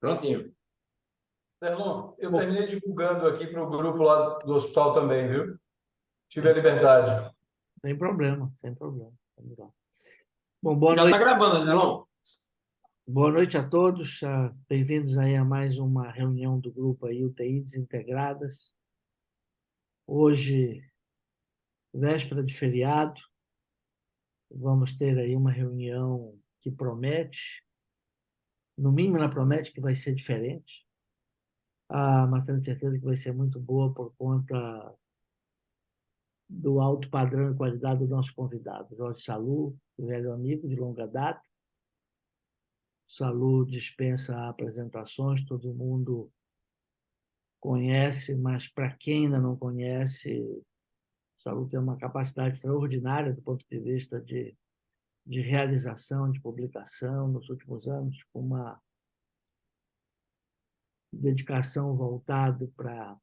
Prontinho. Irmão, eu Bom, terminei divulgando aqui para o grupo lá do hospital também, viu? Tive a liberdade. sem problema, sem problema. Vamos lá. Bom, boa Já está noite. gravando, né, não? Boa noite a todos. Bem-vindos aí a mais uma reunião do grupo aí, UTI Desintegradas. Hoje, véspera de feriado, vamos ter aí uma reunião que promete, no mínimo ela promete que vai ser diferente, mas tenho certeza que vai ser muito boa por conta do alto padrão e qualidade do nosso convidado, Jorge Salú, velho amigo de longa data. Salú dispensa apresentações, todo mundo conhece, mas para quem ainda não conhece, Salú tem uma capacidade extraordinária do ponto de vista de realização, de publicação nos últimos anos, com uma dedicação voltada para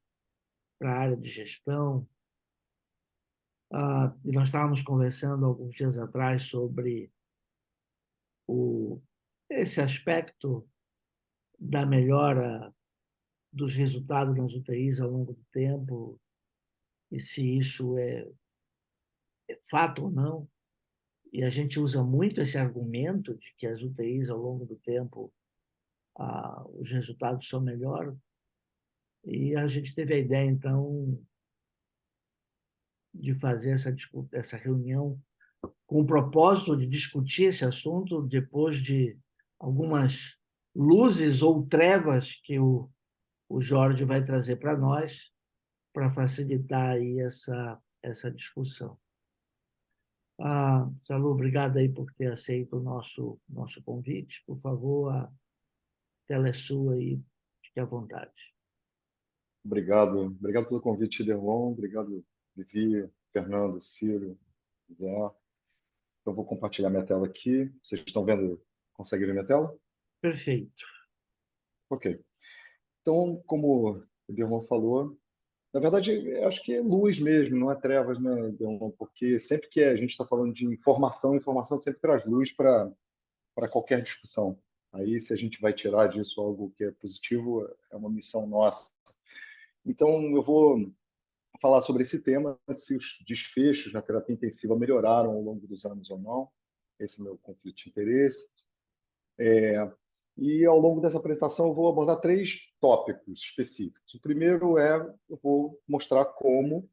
a área de gestão. E nós estávamos conversando alguns dias atrás sobre esse aspecto da melhora dos resultados nas UTIs ao longo do tempo, e se isso é fato ou não. E a gente usa muito esse argumento de que as UTIs, ao longo do tempo, os resultados são melhores. E a gente teve a ideia, então, de fazer essa reunião com o propósito de discutir esse assunto depois de algumas luzes ou trevas que o Jorge vai trazer para nós, para facilitar aí essa discussão. Salú, obrigado aí por ter aceito o nosso convite. Por favor, a tela é sua aí, fique à vontade. Obrigado pelo convite, Derlon. Obrigado, Vivi, Fernando, Ciro, Zé. Então, vou compartilhar minha tela aqui. Vocês estão vendo? Conseguem ver minha tela? Perfeito. Ok. Então, como o Derlon falou, na verdade, eu acho que é luz mesmo, não é trevas, né, Derlon? Porque sempre que a gente está falando de informação, informação sempre traz luz para qualquer discussão. Aí, se a gente vai tirar disso algo que é positivo, é uma missão nossa. Então, eu vou falar sobre esse tema, se os desfechos na terapia intensiva melhoraram ao longo dos anos ou não. Esse é o meu conflito de interesse. E ao longo dessa apresentação eu vou abordar 3 tópicos específicos. O primeiro eu vou mostrar como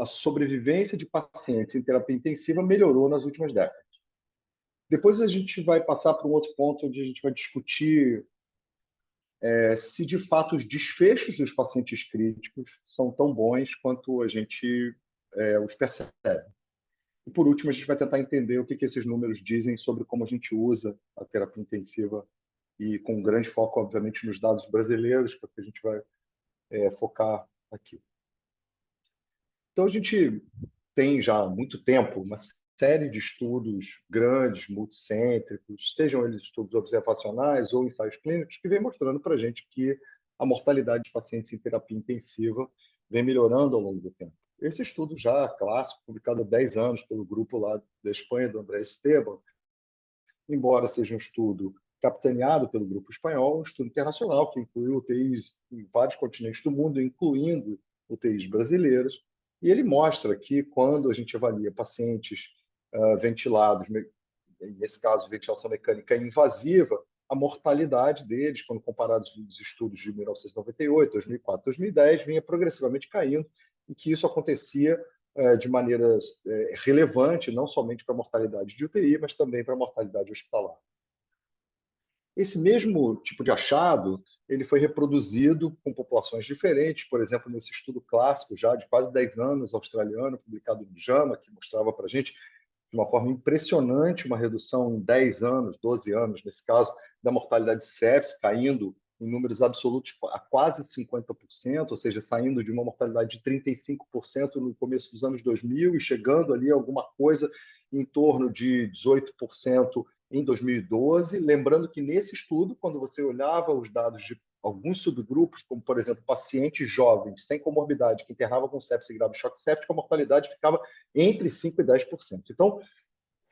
a sobrevivência de pacientes em terapia intensiva melhorou nas últimas décadas. Depois a gente vai passar para um outro ponto onde a gente vai discutir se de fato os desfechos dos pacientes críticos são tão bons quanto a gente os percebe. E por último, a gente vai tentar entender o que esses números dizem sobre como a gente usa a terapia intensiva e com um grande foco, obviamente, nos dados brasileiros, porque a gente vai focar aqui. Então, a gente tem já há muito tempo uma série de estudos grandes, multicêntricos, sejam eles estudos observacionais ou ensaios clínicos, que vem mostrando para a gente que a mortalidade dos pacientes em terapia intensiva vem melhorando ao longo do tempo. Esse estudo já clássico, publicado há 10 anos pelo grupo lá da Espanha, do André Esteban, embora seja um estudo capitaneado pelo grupo espanhol, um estudo internacional que inclui UTIs em vários continentes do mundo, incluindo UTIs brasileiras, e ele mostra que quando a gente avalia pacientes ventilados, nesse caso, ventilação mecânica invasiva, a mortalidade deles, quando comparados aos estudos de 1998, 2004, 2010, vinha progressivamente caindo, e que isso acontecia de maneira relevante, não somente para a mortalidade de UTI, mas também para a mortalidade hospitalar. Esse mesmo tipo de achado ele foi reproduzido com populações diferentes, por exemplo, nesse estudo clássico já de quase 10 anos, australiano, publicado no JAMA, que mostrava para a gente de uma forma impressionante uma redução em 10 anos, 12 anos, nesse caso, da mortalidade de sepse, caindo em números absolutos a quase 50%, ou seja, saindo de uma mortalidade de 35% no começo dos anos 2000 e chegando ali a alguma coisa em torno de 18% em 2012. Lembrando que nesse estudo, quando você olhava os dados de alguns subgrupos, como, por exemplo, pacientes jovens sem comorbidade que internavam com sepse grave e choque séptico, a mortalidade ficava entre 5% e 10%. Então,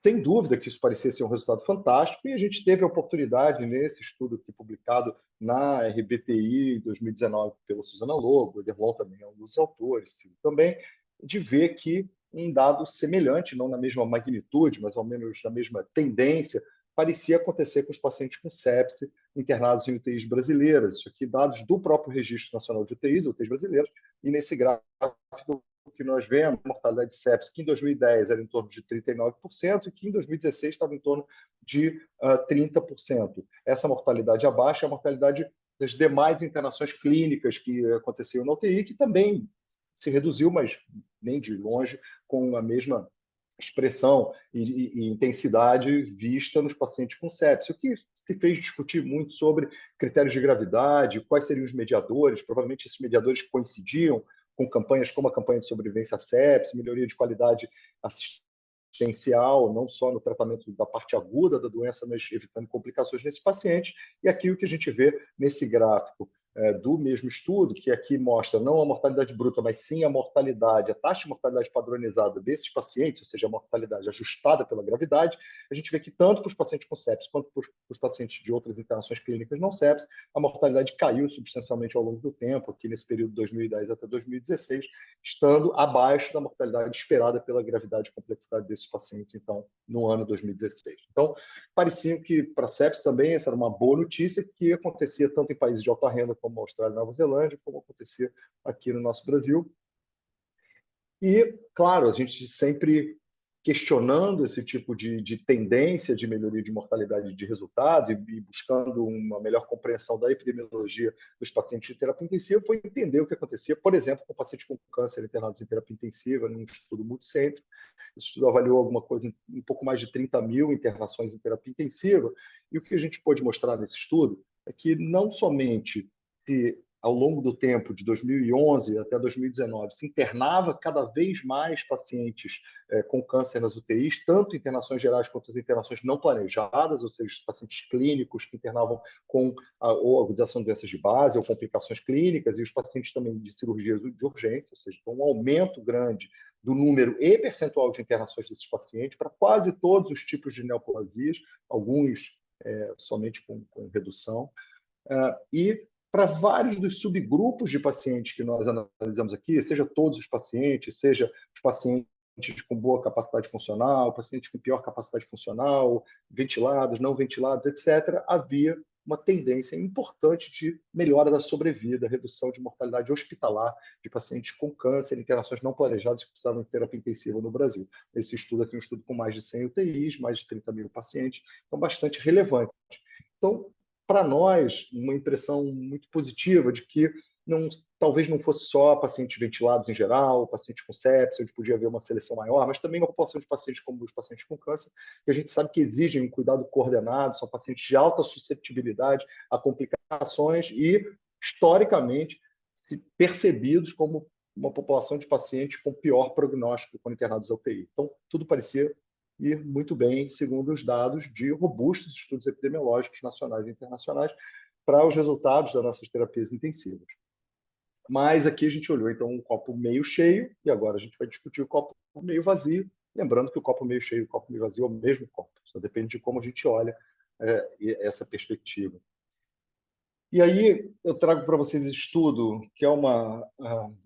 sem dúvida que isso parecia ser um resultado fantástico, e a gente teve a oportunidade, nesse estudo aqui publicado na RBTI em 2019 pela Suzana Lobo, o Ederlon também é um dos autores, Ciro também, de ver que um dado semelhante, não na mesma magnitude, mas ao menos na mesma tendência, parecia acontecer com os pacientes com sepse internados em UTIs brasileiras. Isso aqui, dados do próprio Registro Nacional de UTI, do UTIs brasileiros, e nesse gráfico que nós vemos, a mortalidade de sepsis, que em 2010 era em torno de 39%, e que em 2016 estava em torno de 30%. Essa mortalidade abaixo é a mortalidade das demais internações clínicas que aconteciam na UTI, que também se reduziu, mas nem de longe, com a mesma expressão e intensidade vista nos pacientes com sepsis, o que se fez discutir muito sobre critérios de gravidade, quais seriam os mediadores. Provavelmente esses mediadores coincidiam com campanhas como a campanha de sobrevivência à sepsis, melhoria de qualidade assistencial, não só no tratamento da parte aguda da doença, mas evitando complicações nesses pacientes. E aqui o que a gente vê nesse gráfico do mesmo estudo, que aqui mostra não a mortalidade bruta, mas sim a mortalidade, a taxa de mortalidade padronizada desses pacientes, ou seja, a mortalidade ajustada pela gravidade, a gente vê que tanto para os pacientes com sepsis quanto para os pacientes de outras internações clínicas não sepsis, a mortalidade caiu substancialmente ao longo do tempo, aqui nesse período de 2010 até 2016, estando abaixo da mortalidade esperada pela gravidade e complexidade desses pacientes, então, no ano 2016. Então, parecia que para a sepsis também essa era uma boa notícia, que acontecia tanto em países de alta renda como a Austrália e Nova Zelândia, como acontecia aqui no nosso Brasil. E, claro, a gente sempre questionando esse tipo de tendência de melhoria de mortalidade de resultado e buscando uma melhor compreensão da epidemiologia dos pacientes de terapia intensiva, foi entender o que acontecia, por exemplo, com pacientes com câncer internados em terapia intensiva, num estudo multicêntrico. Esse estudo avaliou alguma coisa, um pouco mais de 30 mil internações em terapia intensiva, e o que a gente pôde mostrar nesse estudo é que não somente que ao longo do tempo, de 2011 até 2019, se internava cada vez mais pacientes com câncer nas UTIs, tanto internações gerais quanto as internações não planejadas, ou seja, os pacientes clínicos que internavam com ou agudização de doenças de base ou complicações clínicas, e os pacientes também de cirurgias de urgência, ou seja, um aumento grande do número e percentual de internações desses pacientes para quase todos os tipos de neoplasias, alguns somente com redução, e para vários dos subgrupos de pacientes que nós analisamos aqui, seja todos os pacientes, seja os pacientes com boa capacidade funcional, pacientes com pior capacidade funcional, ventilados, não ventilados, etc., havia uma tendência importante de melhora da sobrevida, redução de mortalidade hospitalar de pacientes com câncer, internações não planejadas que precisavam de terapia intensiva no Brasil. Esse estudo aqui é um estudo com mais de 100 UTIs, mais de 30 mil pacientes, então bastante relevante. Então, para nós, uma impressão muito positiva de que talvez não fosse só pacientes ventilados em geral, pacientes com sepsis, onde podia haver uma seleção maior, mas também uma população de pacientes como os pacientes com câncer, que a gente sabe que exigem um cuidado coordenado, são pacientes de alta susceptibilidade a complicações e, historicamente, percebidos como uma população de pacientes com pior prognóstico quando internados à UTI. Então, tudo parecia ir muito bem, segundo os dados de robustos estudos epidemiológicos nacionais e internacionais, para os resultados das nossas terapias intensivas. Mas aqui a gente olhou, então, um copo meio cheio, e agora a gente vai discutir o copo meio vazio, lembrando que o copo meio cheio e o copo meio vazio é o mesmo copo, só depende de como a gente olha essa perspectiva. E aí eu trago para vocês esse estudo, que é uma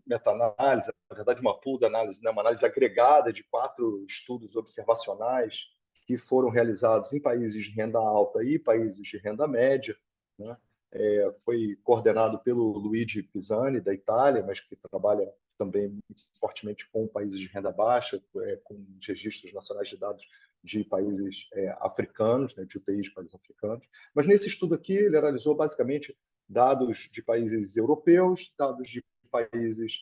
meta-análise, na verdade uma pool de análise, né? Uma análise agregada de 4 estudos observacionais que foram realizados em países de renda alta e países de renda média, né? Foi coordenado pelo Luigi Pisani, da Itália, mas que trabalha também muito fortemente com países de renda baixa, com registros nacionais de dados de países africanos, né, de UTIs de países africanos. Mas nesse estudo aqui, ele analisou basicamente dados de países europeus, dados de países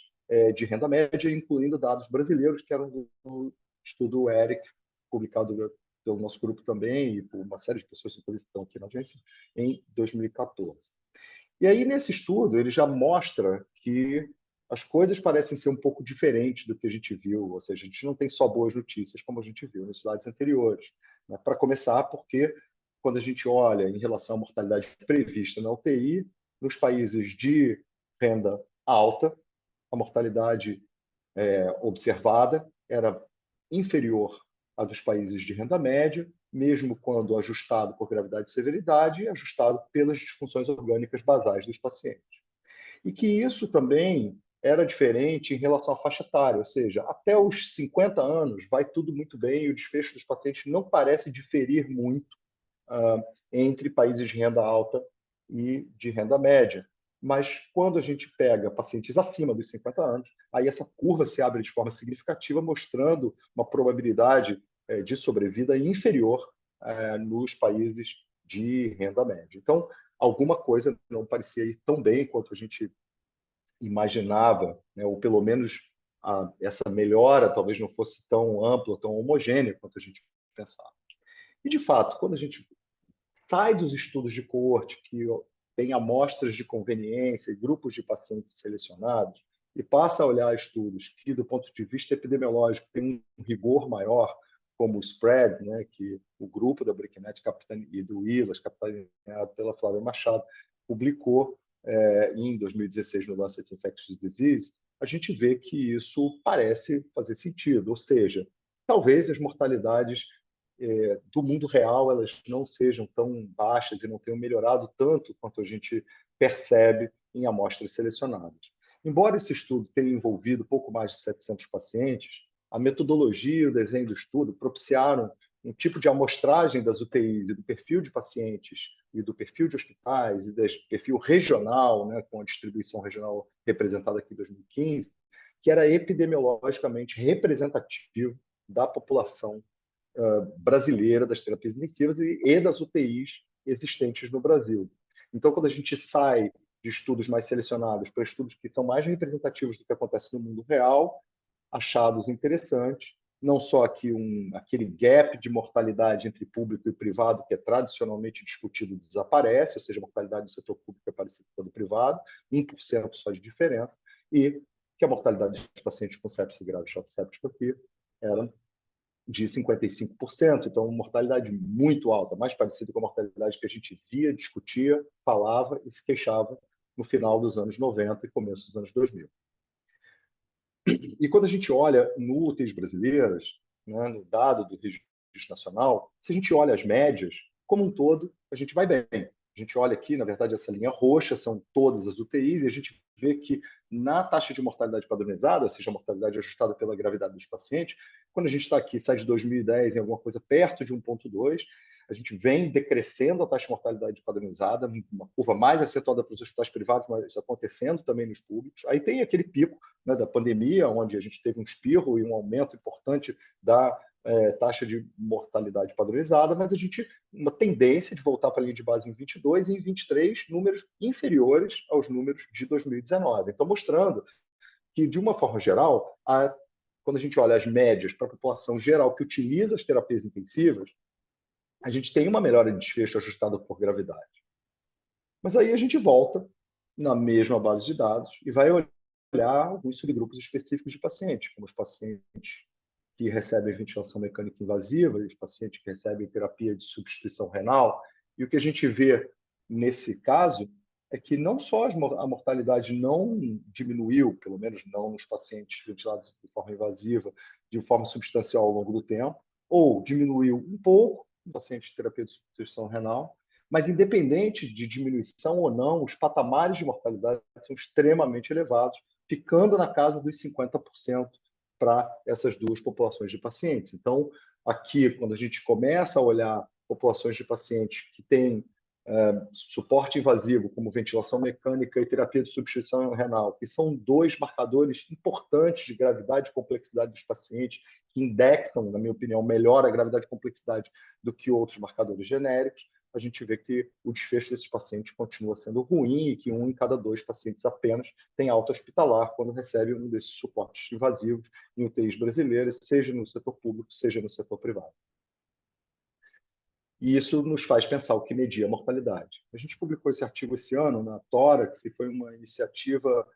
de renda média, incluindo dados brasileiros, que eram do estudo ERIC, publicado pelo nosso grupo também, e por uma série de pessoas que estão aqui na agência, em 2014. E aí, nesse estudo, ele já mostra que as coisas parecem ser um pouco diferentes do que a gente viu, ou seja, a gente não tem só boas notícias, como a gente viu nos slides anteriores. Né? Para começar, porque quando a gente olha em relação à mortalidade prevista na UTI, nos países de renda alta, a mortalidade observada era inferior a dos países de renda média, mesmo quando ajustado por gravidade e severidade, e ajustado pelas disfunções orgânicas basais dos pacientes. E que isso também era diferente em relação à faixa etária, ou seja, até os 50 anos vai tudo muito bem e o desfecho dos pacientes não parece diferir muito entre países de renda alta e de renda média. Mas quando a gente pega pacientes acima dos 50 anos, aí essa curva se abre de forma significativa, mostrando uma probabilidade de sobrevida inferior nos países de renda média. Então, alguma coisa não parecia ir tão bem quanto a gente imaginava, né? Ou pelo menos essa melhora talvez não fosse tão ampla, tão homogênea quanto a gente pensava. E, de fato, quando a gente sai dos estudos de coorte, que tem amostras de conveniência e grupos de pacientes selecionados, e passa a olhar estudos que, do ponto de vista epidemiológico, têm um rigor maior, como o SPREAD, né, que o grupo da Bricknet e do ILAS, capitaneado pela Flávia Machado, publicou em 2016 no Lancet Infectious Disease, a gente vê que isso parece fazer sentido, ou seja, talvez as mortalidades do mundo real elas não sejam tão baixas e não tenham melhorado tanto quanto a gente percebe em amostras selecionadas. Embora esse estudo tenha envolvido pouco mais de 700 pacientes, a metodologia e o desenho do estudo propiciaram um tipo de amostragem das UTIs e do perfil de pacientes e do perfil de hospitais e do perfil regional, né, com a distribuição regional representada aqui em 2015, que era epidemiologicamente representativo da população brasileira das terapias intensivas e das UTIs existentes no Brasil. Então, quando a gente sai de estudos mais selecionados para estudos que são mais representativos do que acontece no mundo real, achados interessantes, não só aqui aquele gap de mortalidade entre público e privado que é tradicionalmente discutido desaparece, ou seja, a mortalidade do setor público é parecida com a do privado, 1% só de diferença, e que a mortalidade dos pacientes com sepse grave e choque séptico aqui era de 55%, então uma mortalidade muito alta, mais parecida com a mortalidade que a gente via, discutia, falava e se queixava no final dos anos 90 e começo dos anos 2000. E quando a gente olha no UTIs brasileiras, né, no dado do Registro Nacional, se a gente olha as médias, como um todo, a gente vai bem. A gente olha aqui, na verdade, essa linha roxa são todas as UTIs, e a gente vê que na taxa de mortalidade padronizada, ou seja, a mortalidade ajustada pela gravidade dos pacientes, quando a gente está aqui, sai de 2010 em alguma coisa perto de 1,2, a gente vem decrescendo a taxa de mortalidade padronizada, uma curva mais acentuada para os hospitais privados, mas acontecendo também nos públicos. Aí tem aquele pico, né, da pandemia, onde a gente teve um espirro e um aumento importante da taxa de mortalidade padronizada, mas a gente uma tendência de voltar para a linha de base em 22 e em 23 números inferiores aos números de 2019. Então, mostrando que, de uma forma geral, quando a gente olha as médias para a população geral que utiliza as terapias intensivas, a gente tem uma melhora de desfecho ajustada por gravidade. Mas aí a gente volta na mesma base de dados e vai olhar alguns subgrupos específicos de pacientes, como os pacientes que recebem ventilação mecânica invasiva e os pacientes que recebem terapia de substituição renal. E o que a gente vê nesse caso é que não só a mortalidade não diminuiu, pelo menos não nos pacientes ventilados de forma invasiva, de forma substancial ao longo do tempo, ou diminuiu um pouco no paciente de terapia de substituição renal, mas independente de diminuição ou não, os patamares de mortalidade são extremamente elevados, ficando na casa dos 50% para essas duas populações de pacientes. Então, aqui, quando a gente começa a olhar populações de pacientes que têm suporte invasivo, como ventilação mecânica e terapia de substituição renal, que são dois marcadores importantes de gravidade e complexidade dos pacientes, que indicam, na minha opinião, melhor a gravidade e complexidade do que outros marcadores genéricos, a gente vê que o desfecho desses pacientes continua sendo ruim e que 1 em cada 2 pacientes apenas tem alta hospitalar quando recebe um desses suportes invasivos em UTIs brasileiras, seja no setor público, seja no setor privado. E isso nos faz pensar o que media a mortalidade. A gente publicou esse artigo esse ano na Tórax, que foi uma iniciativa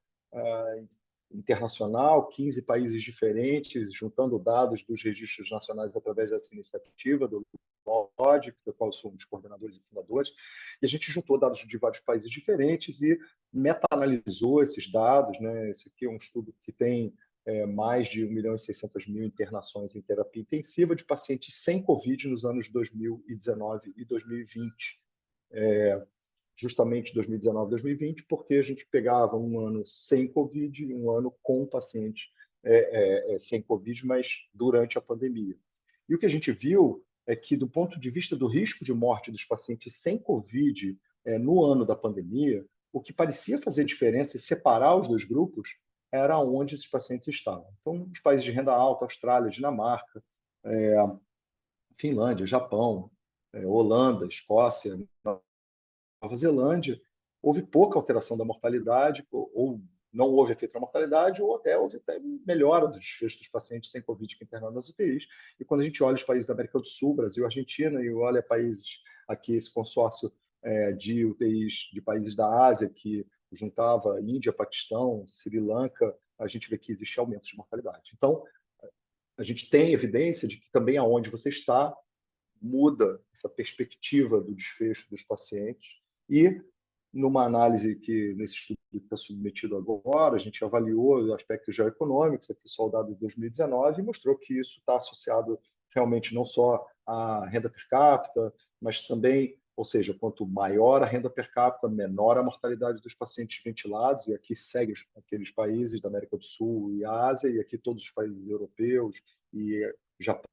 internacional, 15 países diferentes, juntando dados dos registros nacionais através dessa iniciativa, do LOD, do qual eu sou um dos coordenadores e fundadores, e a gente juntou dados de vários países diferentes e meta-analisou esses dados, né? Esse aqui é um estudo que tem mais de 1.600.000 internações em terapia intensiva de pacientes sem Covid nos anos 2019 e 2020. Justamente 2019 e 2020, porque a gente pegava um ano sem Covid e um ano com pacientes sem Covid, mas durante a pandemia. E o que a gente viu é que, do ponto de vista do risco de morte dos pacientes sem Covid no ano da pandemia, o que parecia fazer diferença e separar os dois grupos era onde esses pacientes estavam. Então, os países de renda alta, Austrália, Dinamarca, Finlândia, Japão, Holanda, Escócia, Nova Zelândia, houve pouca alteração da mortalidade, ou não houve efeito na mortalidade, ou até houve melhora dos desfechos dos pacientes sem Covid que internaram nas UTIs. E quando a gente olha os países da América do Sul, Brasil, Argentina, e olha países aqui, esse consórcio de UTIs de países da Ásia, que juntava Índia, Paquistão, Sri Lanka, a gente vê que existe aumento de mortalidade. Então, a gente tem evidência de que também aonde você está, muda essa perspectiva do desfecho dos pacientes. E, numa análise que, nesse estudo que está submetido agora, a gente avaliou os aspectos geoeconômicos, aqui só o dado de 2019, e mostrou que isso está associado realmente não só à renda per capita, mas também, ou seja, quanto maior a renda per capita, menor a mortalidade dos pacientes ventilados, e aqui segue aqueles países da América do Sul e Ásia, e aqui todos os países europeus e Japão,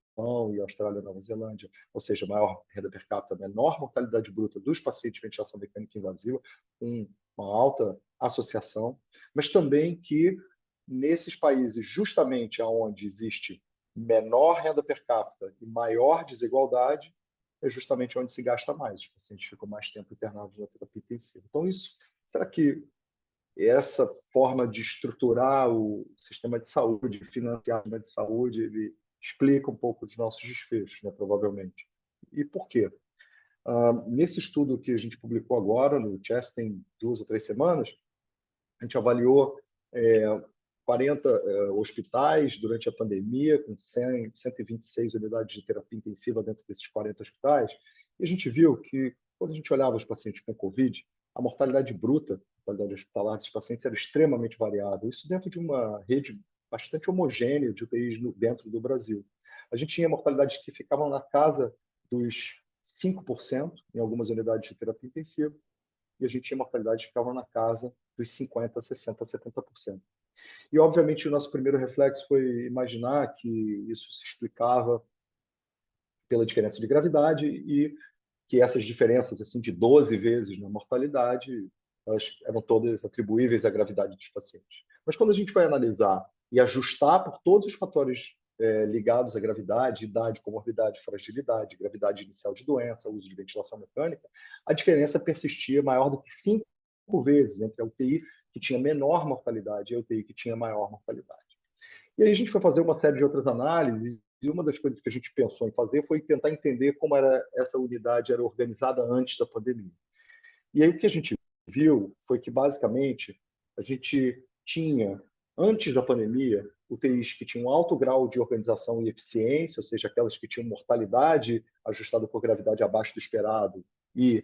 e Austrália e Nova Zelândia, ou seja, maior renda per capita, menor mortalidade bruta dos pacientes de ventilação mecânica invasiva, uma alta associação, mas também que nesses países, justamente onde existe menor renda per capita e maior desigualdade, é justamente onde se gasta mais. Os pacientes ficam mais tempo internados na terapia intensiva. Então, será que essa forma de estruturar o sistema de saúde, financiar o sistema de saúde, ele explica um pouco dos nossos desfechos, né, provavelmente. E por quê? Nesse estudo que a gente publicou agora, no Chest, tem 2 ou 3 semanas, a gente avaliou 40 hospitais durante a pandemia, com 126 unidades de terapia intensiva dentro desses 40 hospitais, e a gente viu que, quando a gente olhava os pacientes com Covid, a mortalidade bruta, a mortalidade hospitalar desses pacientes era extremamente variável, isso dentro de uma rede bastante homogênea de UTIs dentro do Brasil. A gente tinha mortalidades que ficavam na casa dos 5% em algumas unidades de terapia intensiva, e a gente tinha mortalidades que ficavam na casa dos 50%, 60%, 70%. E, obviamente, o nosso primeiro reflexo foi imaginar que isso se explicava pela diferença de gravidade e que essas diferenças assim de 12 vezes na mortalidade, elas eram todas atribuíveis à gravidade dos pacientes. Mas quando a gente vai analisar e ajustar por todos os fatores ligados à gravidade, idade, comorbidade, fragilidade, gravidade inicial de doença, uso de ventilação mecânica, a diferença persistia maior do que 5 vezes entre a UTI que tinha menor mortalidade e a UTI que tinha maior mortalidade. E aí a gente foi fazer uma série de outras análises, e uma das coisas que a gente pensou em fazer foi tentar entender como essa unidade era organizada antes da pandemia. E aí o que a gente viu foi que, basicamente, a gente tinha, antes da pandemia, UTIs que tinham alto grau de organização e eficiência, ou seja, aquelas que tinham mortalidade ajustada por gravidade abaixo do esperado e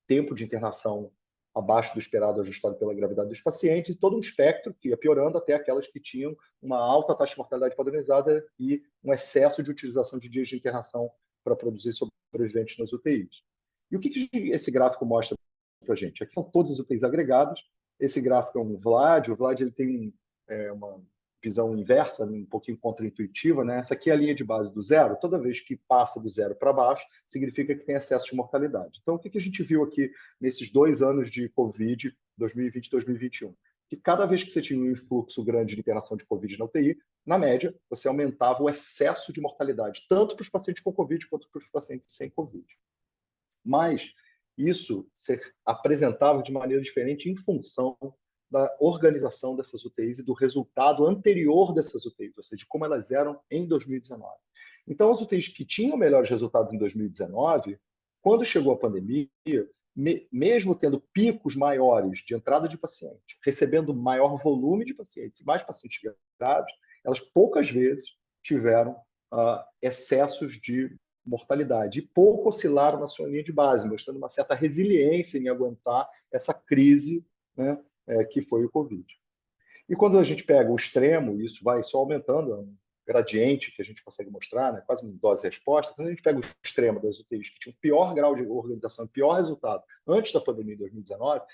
tempo de internação abaixo do esperado ajustado pela gravidade dos pacientes, e todo um espectro que ia piorando até aquelas que tinham uma alta taxa de mortalidade padronizada e um excesso de utilização de dias de internação para produzir sobreviventes nas UTIs. E o que esse gráfico mostra para a gente? Aqui são todas as UTIs agregadas. Esse gráfico é um VLAD. O VLAD ele tem uma visão inversa, um pouquinho contraintuitiva, né? Essa aqui é a linha de base do zero. Toda vez que passa do zero para baixo, significa que tem excesso de mortalidade. Então, o que a gente viu aqui nesses 2 anos de Covid, 2020 e 2021? Que cada vez que você tinha um influxo grande de internação de Covid na UTI, na média, você aumentava o excesso de mortalidade, tanto para os pacientes com Covid quanto para os pacientes sem Covid. Mas isso se apresentava de maneira diferente em função da organização dessas UTIs e do resultado anterior dessas UTIs, ou seja, de como elas eram em 2019. Então, as UTIs que tinham melhores resultados em 2019, quando chegou a pandemia, mesmo tendo picos maiores de entrada de paciente, recebendo maior volume de pacientes e mais pacientes graves, elas poucas vezes tiveram excessos de mortalidade e pouco oscilaram na sua linha de base, mostrando uma certa resiliência em aguentar essa crise, né, que foi o Covid. E quando a gente pega o extremo, e isso vai só aumentando, é um gradiente que a gente consegue mostrar, né? Quase uma dose-resposta, quando a gente pega o extremo das UTIs que tinham pior grau de organização, pior resultado antes da pandemia de 2019,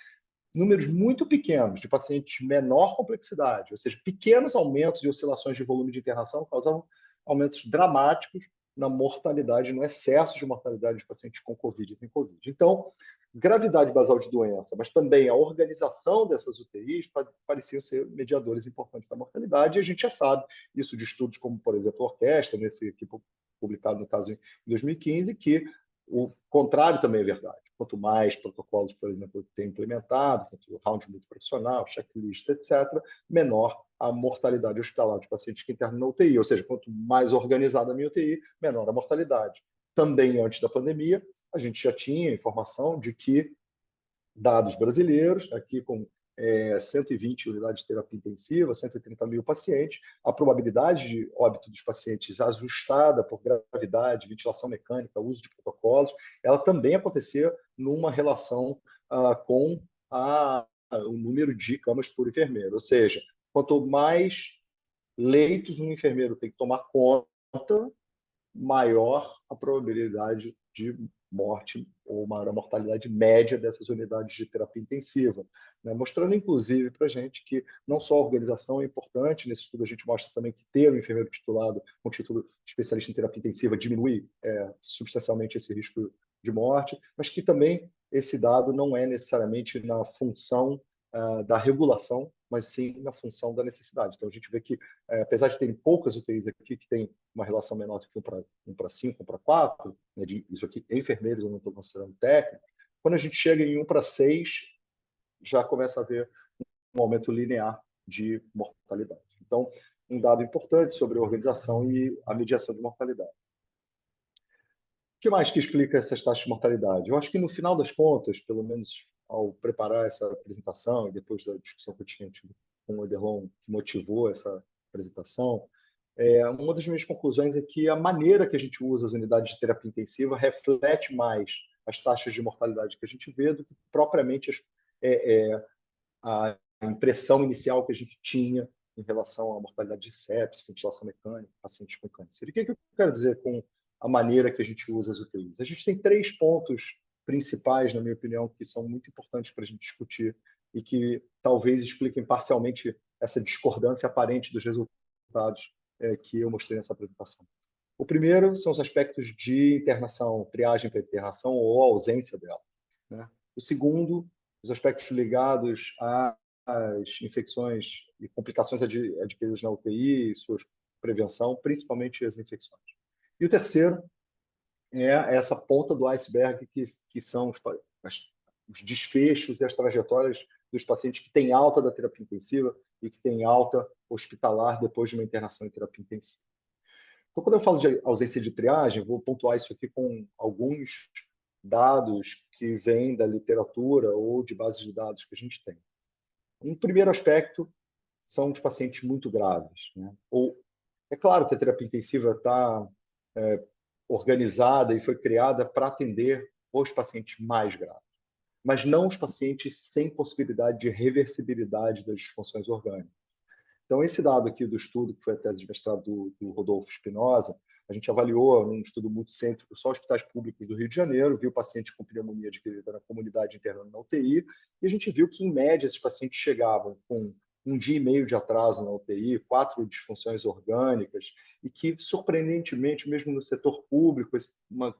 números muito pequenos de pacientes de menor complexidade, ou seja, pequenos aumentos e oscilações de volume de internação causavam aumentos dramáticos na mortalidade, no excesso de mortalidade de pacientes com Covid e sem Covid. Então, gravidade basal de doença, mas também a organização dessas UTIs pareciam ser mediadores importantes da mortalidade, e a gente já sabe isso de estudos como, por exemplo, a Orquestra, nesse aqui publicado no caso em 2015, que o contrário também é verdade. Quanto mais protocolos, por exemplo, tem implementado, quanto o round multiprofissional, checklists, etc., menor a mortalidade hospitalar dos pacientes que internam na UTI. Ou seja, quanto mais organizada a minha UTI, menor a mortalidade. Também antes da pandemia, a gente já tinha informação de que dados brasileiros, aqui com 120 unidades de terapia intensiva, 130 mil pacientes, a probabilidade de óbito dos pacientes ajustada por gravidade, ventilação mecânica, uso de protocolos, ela também acontecia numa relação com o número de camas por enfermeiro. Ou seja, quanto mais leitos um enfermeiro tem que tomar conta, maior a probabilidade de morte ou maior a mortalidade média dessas unidades de terapia intensiva, né? Mostrando, inclusive, para a gente que não só a organização é importante, nesse estudo a gente mostra também que ter um enfermeiro titulado com título de especialista em terapia intensiva diminui substancialmente esse risco de morte, mas que também esse dado não é necessariamente na função da regulação, mas sim na função da necessidade. Então, a gente vê que, apesar de terem poucas UTIs aqui que têm uma relação menor do que 1 para 5, 1 para 4, né, isso aqui, enfermeiros, eu não estou considerando técnico, quando a gente chega em 1 para 6, já começa a haver um aumento linear de mortalidade. Então, um dado importante sobre a organização e a mediação de mortalidade. O que mais que explica essas taxas de mortalidade? Eu acho que, no final das contas, pelo menos ao preparar essa apresentação e depois da discussão que eu tinha tido com o Ederlon, que motivou essa apresentação, uma das minhas conclusões é que a maneira que a gente usa as unidades de terapia intensiva reflete mais as taxas de mortalidade que a gente vê do que propriamente a impressão inicial que a gente tinha em relação à mortalidade de sepsis, ventilação mecânica, pacientes com câncer. E o que eu quero dizer com a maneira que a gente usa as UTIs? A gente tem 3 pontos principais, na minha opinião, que são muito importantes para a gente discutir e que talvez expliquem parcialmente essa discordância aparente dos resultados que eu mostrei nessa apresentação. O primeiro são os aspectos de internação, triagem para internação ou ausência dela, né? O segundo, os aspectos ligados às infecções e complicações adquiridas na UTI e sua prevenção, principalmente as infecções. E o terceiro é essa ponta do iceberg que são os desfechos e as trajetórias dos pacientes que têm alta da terapia intensiva e que têm alta hospitalar depois de uma internação em terapia intensiva. Então, quando eu falo de ausência de triagem, vou pontuar isso aqui com alguns dados que vêm da literatura ou de bases de dados que a gente tem. Um primeiro aspecto são os pacientes muito graves, né? É claro que a terapia intensiva está organizada e foi criada para atender os pacientes mais graves, mas não os pacientes sem possibilidade de reversibilidade das disfunções orgânicas. Então, esse dado aqui do estudo, que foi a tese de mestrado do Rodolfo Espinosa, a gente avaliou num estudo multicêntrico só hospitais públicos do Rio de Janeiro, viu pacientes com pneumonia adquirida na comunidade internando na UTI, e a gente viu que, em média, esses pacientes chegavam com 1 dia e meio de atraso na UTI, 4 disfunções orgânicas, e que, surpreendentemente, mesmo no setor público, uma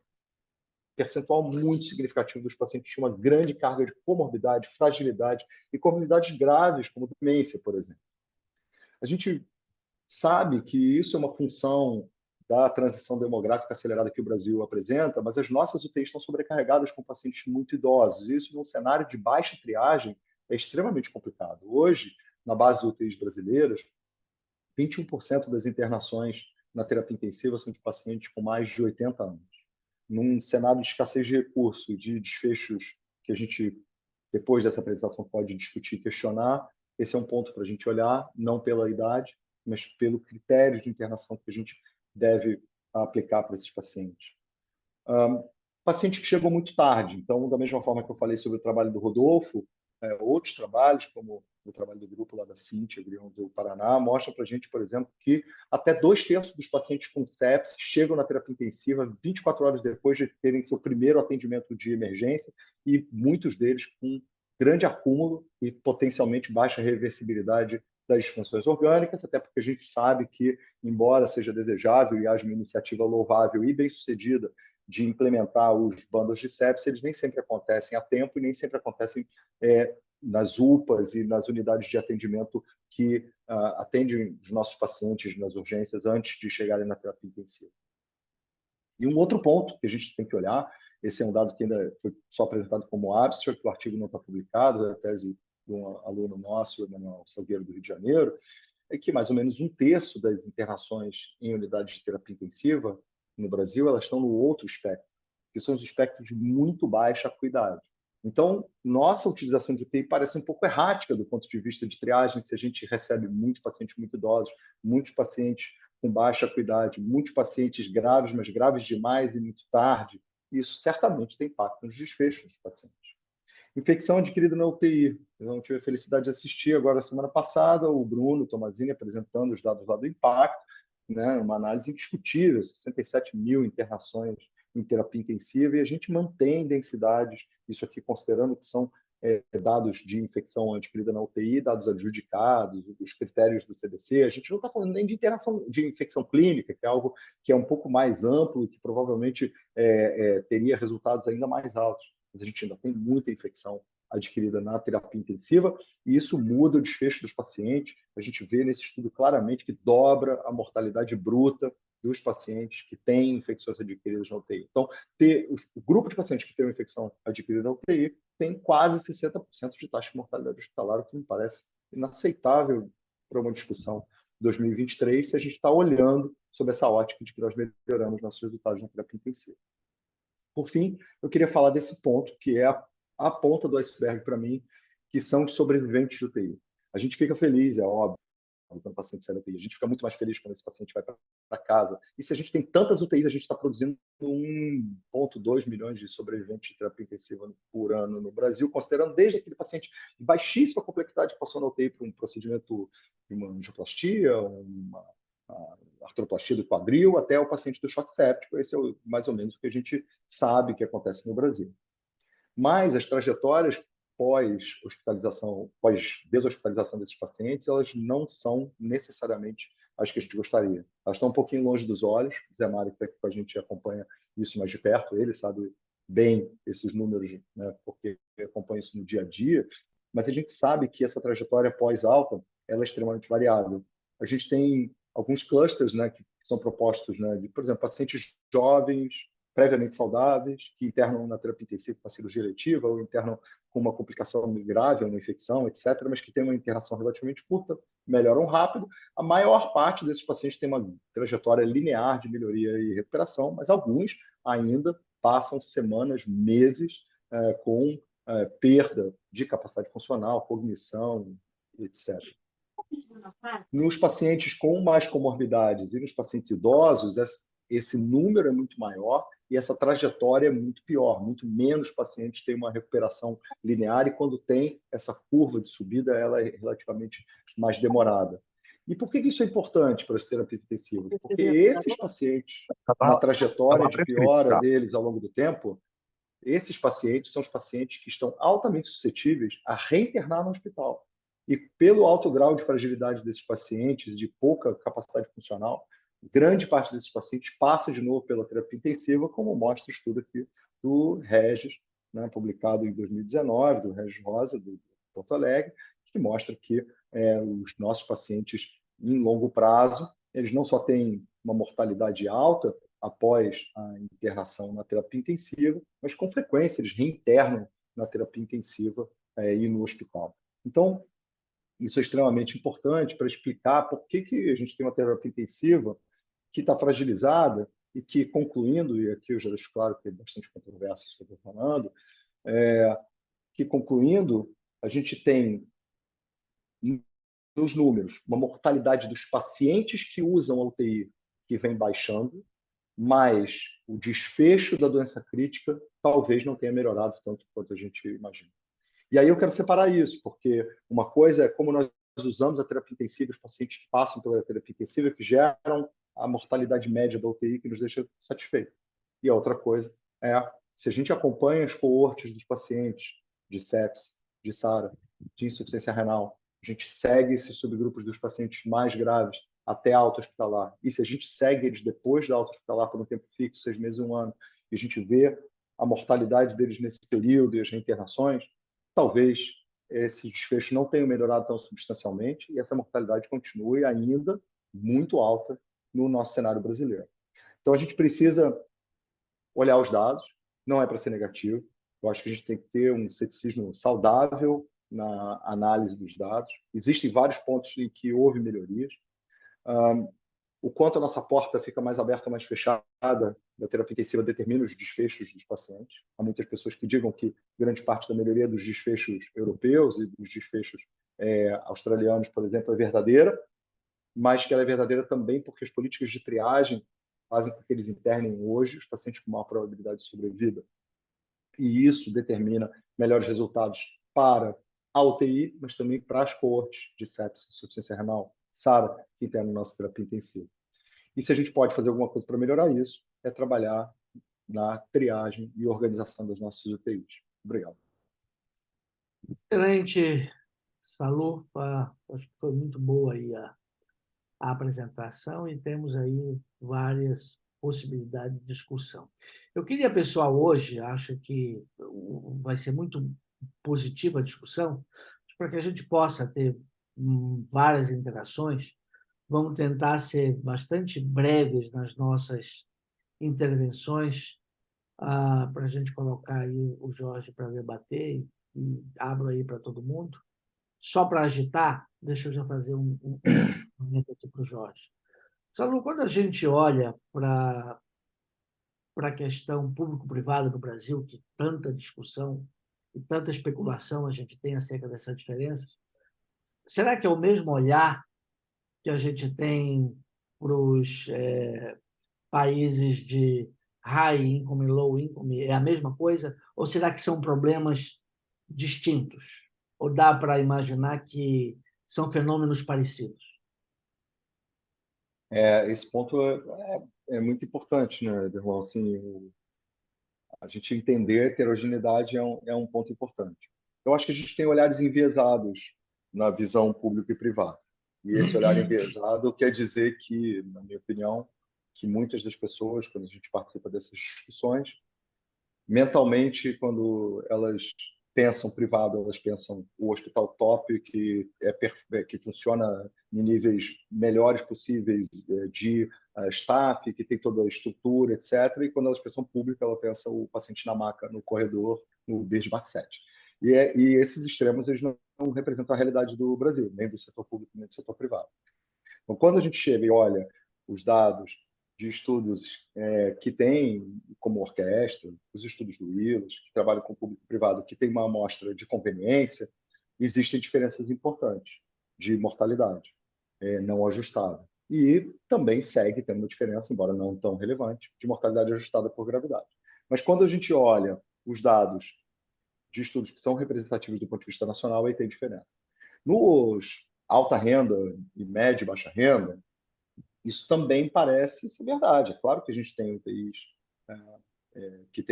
percentual muito significativo dos pacientes tinha uma grande carga de comorbidade, fragilidade e comorbidades graves, como demência, por exemplo. A gente sabe que isso é uma função da transição demográfica acelerada que o Brasil apresenta, mas as nossas UTIs estão sobrecarregadas com pacientes muito idosos. E isso, num cenário de baixa triagem, é extremamente complicado. Hoje, na base de UTIs brasileiras, 21% das internações na terapia intensiva são de pacientes com mais de 80 anos. Num cenário de escassez de recursos, de desfechos que a gente, depois dessa apresentação, pode discutir e questionar, esse é um ponto para a gente olhar, não pela idade, mas pelo critério de internação que a gente deve aplicar para esses pacientes. Paciente que chegou muito tarde. Então, da mesma forma que eu falei sobre o trabalho do Rodolfo, outros trabalhos, como o trabalho do grupo lá da Cíntia, do Paraná, mostra para a gente, por exemplo, que até 2/3 dos pacientes com sepsis chegam na terapia intensiva 24 horas depois de terem seu primeiro atendimento de emergência, e muitos deles com grande acúmulo e potencialmente baixa reversibilidade das disfunções orgânicas, até porque a gente sabe que, embora seja desejável e haja uma iniciativa louvável e bem-sucedida de implementar os bundles de sepsis, eles nem sempre acontecem a tempo e nem sempre acontecem nas UPAs e nas unidades de atendimento que atendem os nossos pacientes nas urgências antes de chegarem na terapia intensiva. E um outro ponto que a gente tem que olhar, esse é um dado que ainda foi só apresentado como abstract, o artigo não está publicado, é a tese de um aluno nosso, Manuel Salgueiro, do Rio de Janeiro, é que mais ou menos 1/3 das internações em unidades de terapia intensiva no Brasil, elas estão no outro espectro, que são os espectros de muito baixa acuidade. Então, nossa utilização de UTI parece um pouco errática do ponto de vista de triagem, se a gente recebe muitos pacientes muito idosos, muitos pacientes com baixa acuidade, muitos pacientes graves, mas graves demais e muito tarde. Isso certamente tem impacto nos desfechos dos pacientes. Infecção adquirida na UTI. Eu tive a felicidade de assistir agora, na semana passada, o Bruno Tomazini apresentando os dados lá do impacto, né, uma análise indiscutível, 67 mil internações em terapia intensiva, e a gente mantém densidades, isso aqui considerando que são dados de infecção adquirida na UTI, dados adjudicados, os critérios do CDC. A gente não está falando nem de interação de infecção clínica, que é algo que é um pouco mais amplo, que provavelmente teria resultados ainda mais altos. Mas a gente ainda tem muita infecção adquirida na terapia intensiva, e isso muda o desfecho dos pacientes. A gente vê nesse estudo claramente que dobra a mortalidade bruta dos pacientes que têm infecções adquiridas na UTI. Então, o grupo de pacientes que tem uma infecção adquirida na UTI tem quase 60% de taxa de mortalidade hospitalar, o que me parece inaceitável para uma discussão 2023, se a gente está olhando sob essa ótica de que nós melhoramos nossos resultados na terapia intensiva. Por fim, eu queria falar desse ponto, que é a ponta do iceberg para mim, que são os sobreviventes de UTI. A gente fica feliz, é óbvio, quando o paciente sai da UTI. A gente fica muito mais feliz quando esse paciente vai para casa. E se a gente tem tantas UTIs, a gente está produzindo 1,2 milhões de sobreviventes de terapia intensiva por ano no Brasil, considerando desde aquele paciente de baixíssima complexidade que passou na UTI para um procedimento de uma angioplastia, uma artroplastia do quadril, até o paciente do choque séptico. Esse é mais ou menos o que a gente sabe que acontece no Brasil. Mas as trajetórias pós-hospitalização, pós-deshospitalização desses pacientes, elas não são necessariamente as que a gente gostaria. Elas estão um pouquinho longe dos olhos. O Zé Mário, que está aqui com a gente, acompanha isso mais de perto. Ele sabe bem esses números, né, porque acompanha isso no dia a dia. Mas a gente sabe que essa trajetória pós-alta ela é extremamente variável. A gente tem alguns clusters, né, que são propostos, né, de, por exemplo, pacientes jovens, previamente saudáveis, que internam na terapia intensiva com a cirurgia letiva, ou internam com uma complicação grave, uma infecção, etc., mas que tem uma internação relativamente curta, melhoram rápido. A maior parte desses pacientes tem uma trajetória linear de melhoria e recuperação, mas alguns ainda passam semanas, meses, com perda de capacidade funcional, cognição, etc. Nos pacientes com mais comorbidades e nos pacientes idosos, esse número é muito maior e essa trajetória é muito pior. Muito menos pacientes têm uma recuperação linear e, quando tem essa curva de subida, ela é relativamente mais demorada. E por que isso é importante para as terapias intensivas? Porque esses pacientes, na trajetória de piora deles ao longo do tempo, esses pacientes são os pacientes que estão altamente suscetíveis a reinternar no hospital. E pelo alto grau de fragilidade desses pacientes, de pouca capacidade funcional, grande parte desses pacientes passa de novo pela terapia intensiva, como mostra o estudo aqui do Regis, né, publicado em 2019, do Regis Rosa, do Porto Alegre, que mostra que os nossos pacientes, em longo prazo, eles não só têm uma mortalidade alta após a internação na terapia intensiva, mas com frequência eles reinternam na terapia intensiva e no hospital. Então, isso é extremamente importante para explicar por que a gente tem uma terapia intensiva que está fragilizada e que, concluindo, e aqui eu já deixo claro que é bastante controverso isso que eu estou falando, que, concluindo, a gente tem nos números uma mortalidade dos pacientes que usam a UTI que vem baixando, mas o desfecho da doença crítica talvez não tenha melhorado tanto quanto a gente imagina. E aí eu quero separar isso, porque uma coisa é como nós usamos a terapia intensiva, os pacientes que passam pela terapia intensiva, que geram a mortalidade média da UTI, que nos deixa satisfeitos. E a outra coisa é, se a gente acompanha as coortes dos pacientes de sepsis, de SARA, de insuficiência renal, a gente segue esses subgrupos dos pacientes mais graves até a alta hospitalar, e se a gente segue eles depois da alta hospitalar por um tempo fixo, 6 meses, 1 ano, e a gente vê a mortalidade deles nesse período e as reinternações, talvez esse desfecho não tenha melhorado tão substancialmente e essa mortalidade continue ainda muito alta no nosso cenário brasileiro. Então, a gente precisa olhar os dados, não é para ser negativo. Eu acho que a gente tem que ter um ceticismo saudável na análise dos dados. Existem vários pontos em que houve melhorias. O quanto a nossa porta fica mais aberta ou mais fechada da terapia intensiva determina os desfechos dos pacientes. Há muitas pessoas que digam que grande parte da melhoria dos desfechos europeus e dos desfechos australianos, por exemplo, é verdadeira, mas que ela é verdadeira também porque as políticas de triagem fazem com que eles internem hoje os pacientes com maior probabilidade de sobrevida. E isso determina melhores resultados para a UTI, mas também para as coortes de sepsis, insuficiência renal, SARA, que internam na nossa terapia intensiva. E se a gente pode fazer alguma coisa para melhorar isso, é trabalhar na triagem e organização das nossas UTIs. Obrigado. Excelente, Salu. Acho que foi muito boa aí a apresentação e temos aí várias possibilidades de discussão. Eu queria, pessoal, hoje, acho que vai ser muito positiva a discussão, para que a gente possa ter várias interações. Vamos tentar ser bastante breves nas nossas intervenções, para a gente colocar aí o Jorge para debater e abro aí para todo mundo. Só para agitar, deixa eu já fazer um momento aqui para o Jorge. Salu, quando a gente olha para a questão público-privada no Brasil, que tanta discussão e tanta especulação a gente tem acerca dessas diferenças, será que é o mesmo olhar que a gente tem para os países de high income e low income? É a mesma coisa? Ou será que são problemas distintos? Ou dá para imaginar que são fenômenos parecidos? Esse ponto é muito importante, né, Derlon? Assim, a gente entender a heterogeneidade é um ponto importante. Eu acho que a gente tem olhares enviesados na visão pública e privada. E esse olhar enviesado quer dizer que, na minha opinião, que muitas das pessoas, quando a gente participa dessas discussões, mentalmente, quando elas pensam privado, elas pensam o hospital top, que funciona em níveis melhores possíveis de staff, que tem toda a estrutura, etc. E quando elas pensam público, ela pensa o paciente na maca, no corredor, no Bismarck 7. E esses extremos eles não representam a realidade do Brasil, nem do setor público, nem do setor privado. Então, quando a gente chega e olha os dados de estudos que tem como orquestra, os estudos do Willis, que trabalham com o público privado, que tem uma amostra de conveniência, existem diferenças importantes de mortalidade não ajustada. E também segue tendo uma diferença, embora não tão relevante, de mortalidade ajustada por gravidade. Mas quando a gente olha os dados de estudos que são representativos do ponto de vista nacional, aí tem diferença. Nos alta renda e média e baixa renda, isso também parece ser verdade. É claro que a gente tem UTIs que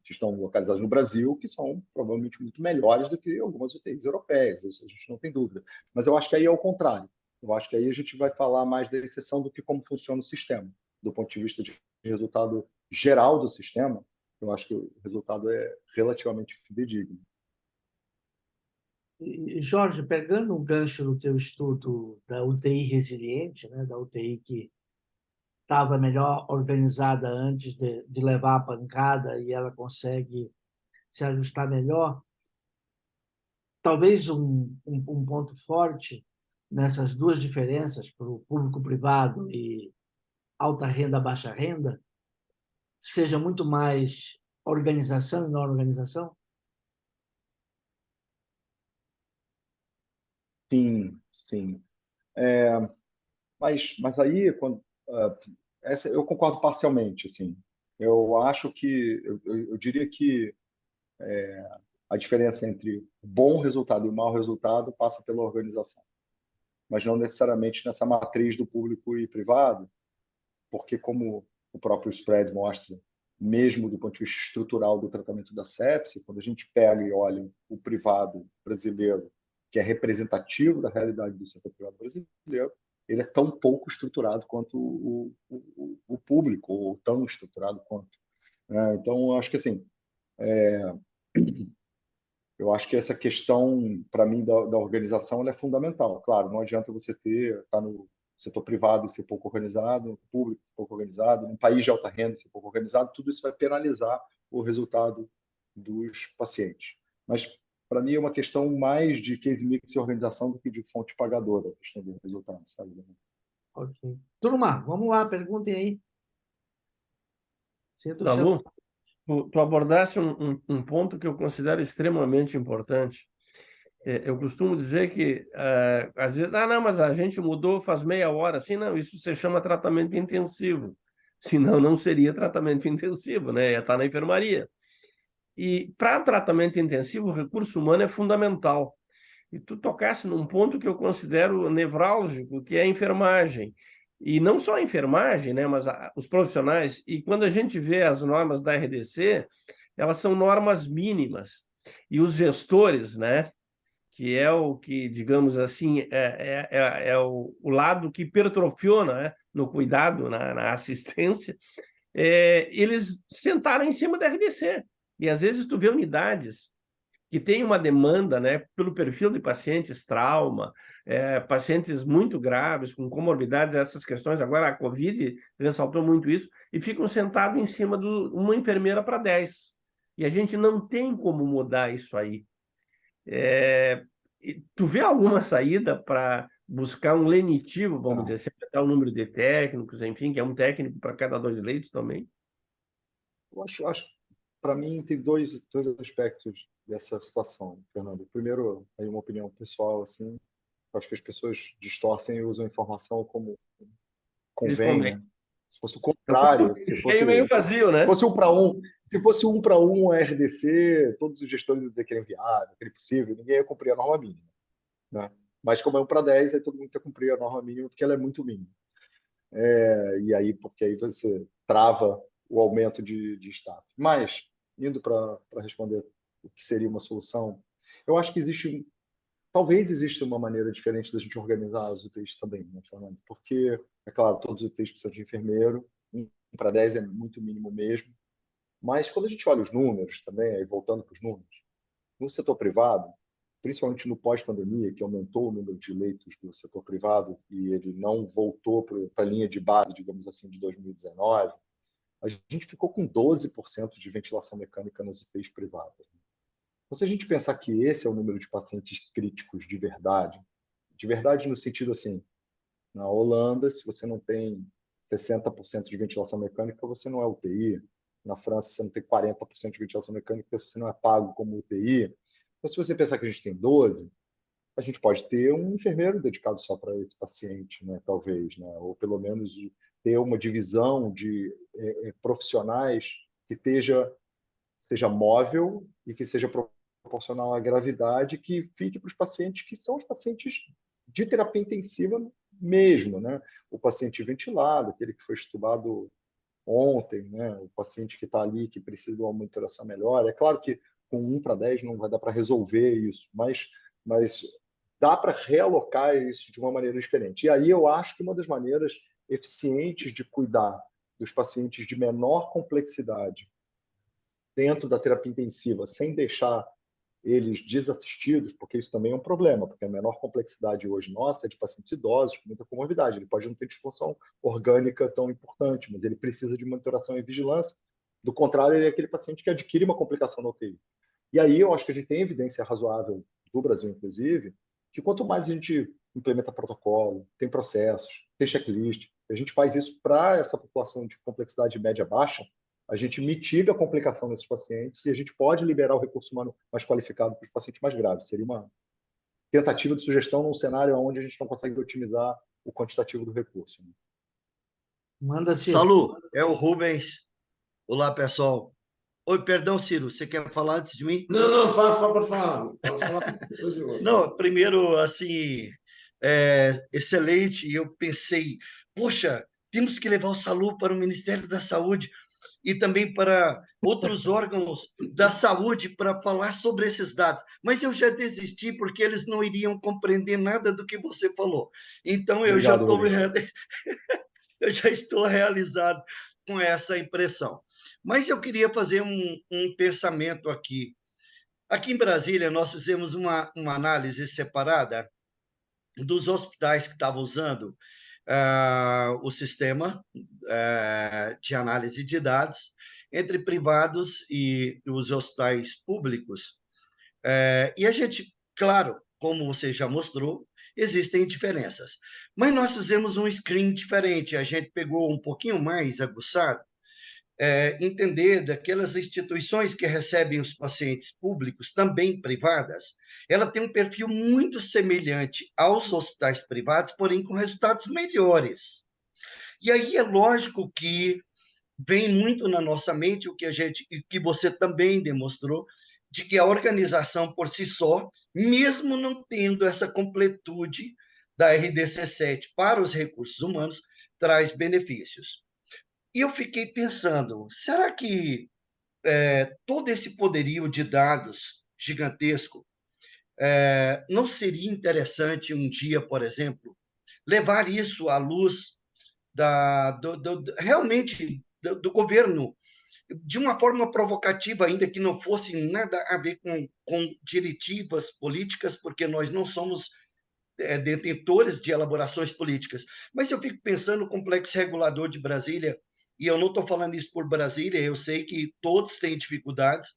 estão localizadas no Brasil, que são provavelmente muito melhores do que algumas UTIs europeias, isso a gente não tem dúvida. Mas eu acho que aí é o contrário. Eu acho que aí a gente vai falar mais da exceção do que como funciona o sistema. Do ponto de vista de resultado geral do sistema, eu acho que o resultado é relativamente fidedigno. E, Jorge, pegando um gancho no teu estudo da UTI resiliente, né, da UTI que estava melhor organizada antes de levar a pancada e ela consegue se ajustar melhor, talvez um ponto forte nessas duas diferenças para o público-privado e alta renda, baixa renda, seja muito mais organização e não organização? Sim, sim. Mas aí, eu concordo parcialmente. Assim. Eu acho que, eu diria que A diferença entre o bom resultado e o mau resultado passa pela organização, mas não necessariamente nessa matriz do público e privado, porque, como o próprio spread mostra, mesmo do ponto de vista estrutural do tratamento da sepse, quando a gente pega e olha o privado brasileiro, que é representativo da realidade do setor privado brasileiro, ele é tão pouco estruturado quanto o público, ou tão estruturado quanto. Né? Então, eu acho que assim, eu acho que essa questão, para mim, da organização ela é fundamental. Claro, não adianta você estar no setor privado e ser pouco organizado, no público pouco organizado, num país de alta renda ser pouco organizado, tudo isso vai penalizar o resultado dos pacientes. Mas, para mim, é uma questão mais de case mix e organização do que de fonte pagadora, a questão do resultado, sabe? Ok. Turma, vamos lá, perguntem aí. Sinta o seu... Salu, tu abordaste um ponto que eu considero extremamente importante. Eu costumo dizer que, às vezes, não, mas a gente mudou faz meia hora. Assim, não, isso se chama tratamento intensivo. Senão, não seria tratamento intensivo, né? Ia estar na enfermaria. E, para tratamento intensivo, o recurso humano é fundamental. E tu tocaste num ponto que eu considero nevrálgico, que é a enfermagem. E não só a enfermagem, né, mas os profissionais. E quando a gente vê as normas da RDC, elas são normas mínimas. E os gestores, né, que é o que, digamos assim, é o lado que hipertrofiona, né, no cuidado, na assistência, eles sentaram em cima da RDC. E às vezes tu vê unidades que têm uma demanda, né, pelo perfil de pacientes trauma, pacientes muito graves, com comorbidades, essas questões. Agora, a Covid ressaltou muito isso, e ficam sentados em cima de uma enfermeira para 10. E a gente não tem como mudar isso aí. Tu vê alguma saída para buscar um lenitivo, vamos dizer, se aumentar o número de técnicos, enfim, que é um técnico para cada 2 leitos também? Eu acho para mim, tem dois aspectos dessa situação, Fernando. Primeiro, aí uma opinião pessoal, assim, acho que as pessoas distorcem e usam a informação como Eles convém, convêm. né? Se fosse o contrário, se fosse meio vazio, né? fosse um para um, se fosse um para um a RDC, todos os gestores iam dizer que era inviável, que era impossível, ninguém ia cumprir a norma mínima, né? Mas como é 1 para 10, aí todo mundo quer cumprir a norma mínima porque ela é muito mínima. E aí, porque aí você trava o aumento de staff. Mas, indo para responder o que seria uma solução, eu acho que talvez exista uma maneira diferente da gente organizar as UTIs também, né, Fernando? Porque, é claro, todos os UTIs precisam de enfermeiro, 1 para 10 é muito mínimo mesmo, mas quando a gente olha os números também, aí voltando para os números, no setor privado, principalmente no pós-pandemia, que aumentou o número de leitos do setor privado e ele não voltou para a linha de base, digamos assim, de 2019, a gente ficou com 12% de ventilação mecânica nas UTIs privadas. Então, se a gente pensar que esse é o número de pacientes críticos de verdade no sentido assim, na Holanda, se você não tem 60% de ventilação mecânica, você não é UTI. Na França, você não tem 40% de ventilação mecânica, você não é pago como UTI. Então, se você pensar que a gente tem 12, a gente pode ter um enfermeiro dedicado só para esse paciente, né? Talvez, né? Ou pelo menos ter uma divisão de profissionais que seja móvel e que seja proporcional à gravidade, que fique para os pacientes que são os pacientes de terapia intensiva mesmo, né? O paciente ventilado, aquele que foi estubado ontem, né? O paciente que está ali, que precisa de uma monitoração melhor. É claro que com 1 para 10 não vai dar para resolver isso, mas dá para realocar isso de uma maneira diferente. E aí eu acho que uma das maneiras eficientes de cuidar dos pacientes de menor complexidade dentro da terapia intensiva, sem deixar eles desassistidos, porque isso também é um problema, porque a menor complexidade hoje nossa é de pacientes idosos com muita comorbidade. Ele pode não ter disfunção orgânica tão importante, mas ele precisa de monitoração e vigilância. Do contrário, ele é aquele paciente que adquire uma complicação na UTI. E aí eu acho que a gente tem evidência razoável, do Brasil inclusive, que quanto mais a gente implementa protocolo, tem processos, tem checklist, a gente faz isso para essa população de complexidade média-baixa, a gente mitiga a complicação desses pacientes e a gente pode liberar o recurso humano mais qualificado para os pacientes mais graves. Seria uma tentativa de sugestão num cenário onde a gente não consegue otimizar o quantitativo do recurso. Manda, Ciro. Salu, é o Rubens. Olá, pessoal. Oi, perdão, Ciro, você quer falar antes de mim? Não, pode falar. Pode falar. Não, primeiro, assim, excelente. Eu pensei, poxa, temos que levar o Salu para o Ministério da Saúde e também para outros órgãos da saúde para falar sobre esses dados. Mas eu já desisti porque eles não iriam compreender nada do que você falou. Então, Obrigado, Rubens. eu já estou realizado com essa impressão. Mas eu queria fazer um pensamento aqui. Aqui em Brasília, nós fizemos uma análise separada dos hospitais que estavam usando o sistema de análise de dados entre privados e os hospitais públicos. E a gente, claro, como você já mostrou, existem diferenças. Mas nós fizemos um screen diferente, a gente pegou um pouquinho mais aguçado, entender daquelas instituições que recebem os pacientes públicos, também privadas, ela tem um perfil muito semelhante aos hospitais privados, porém com resultados melhores. E aí é lógico que vem muito na nossa mente o que você também demonstrou, de que a organização por si só, mesmo não tendo essa completude da RDC7 para os recursos humanos, traz benefícios. E eu fiquei pensando, será que todo esse poderio de dados gigantesco não seria interessante um dia, por exemplo, levar isso à luz realmente do governo, de uma forma provocativa, ainda que não fosse nada a ver com diretivas políticas, porque nós não somos detentores de elaborações políticas. Mas eu fico pensando no complexo regulador de Brasília, e eu não estou falando isso por Brasília, eu sei que todos têm dificuldades,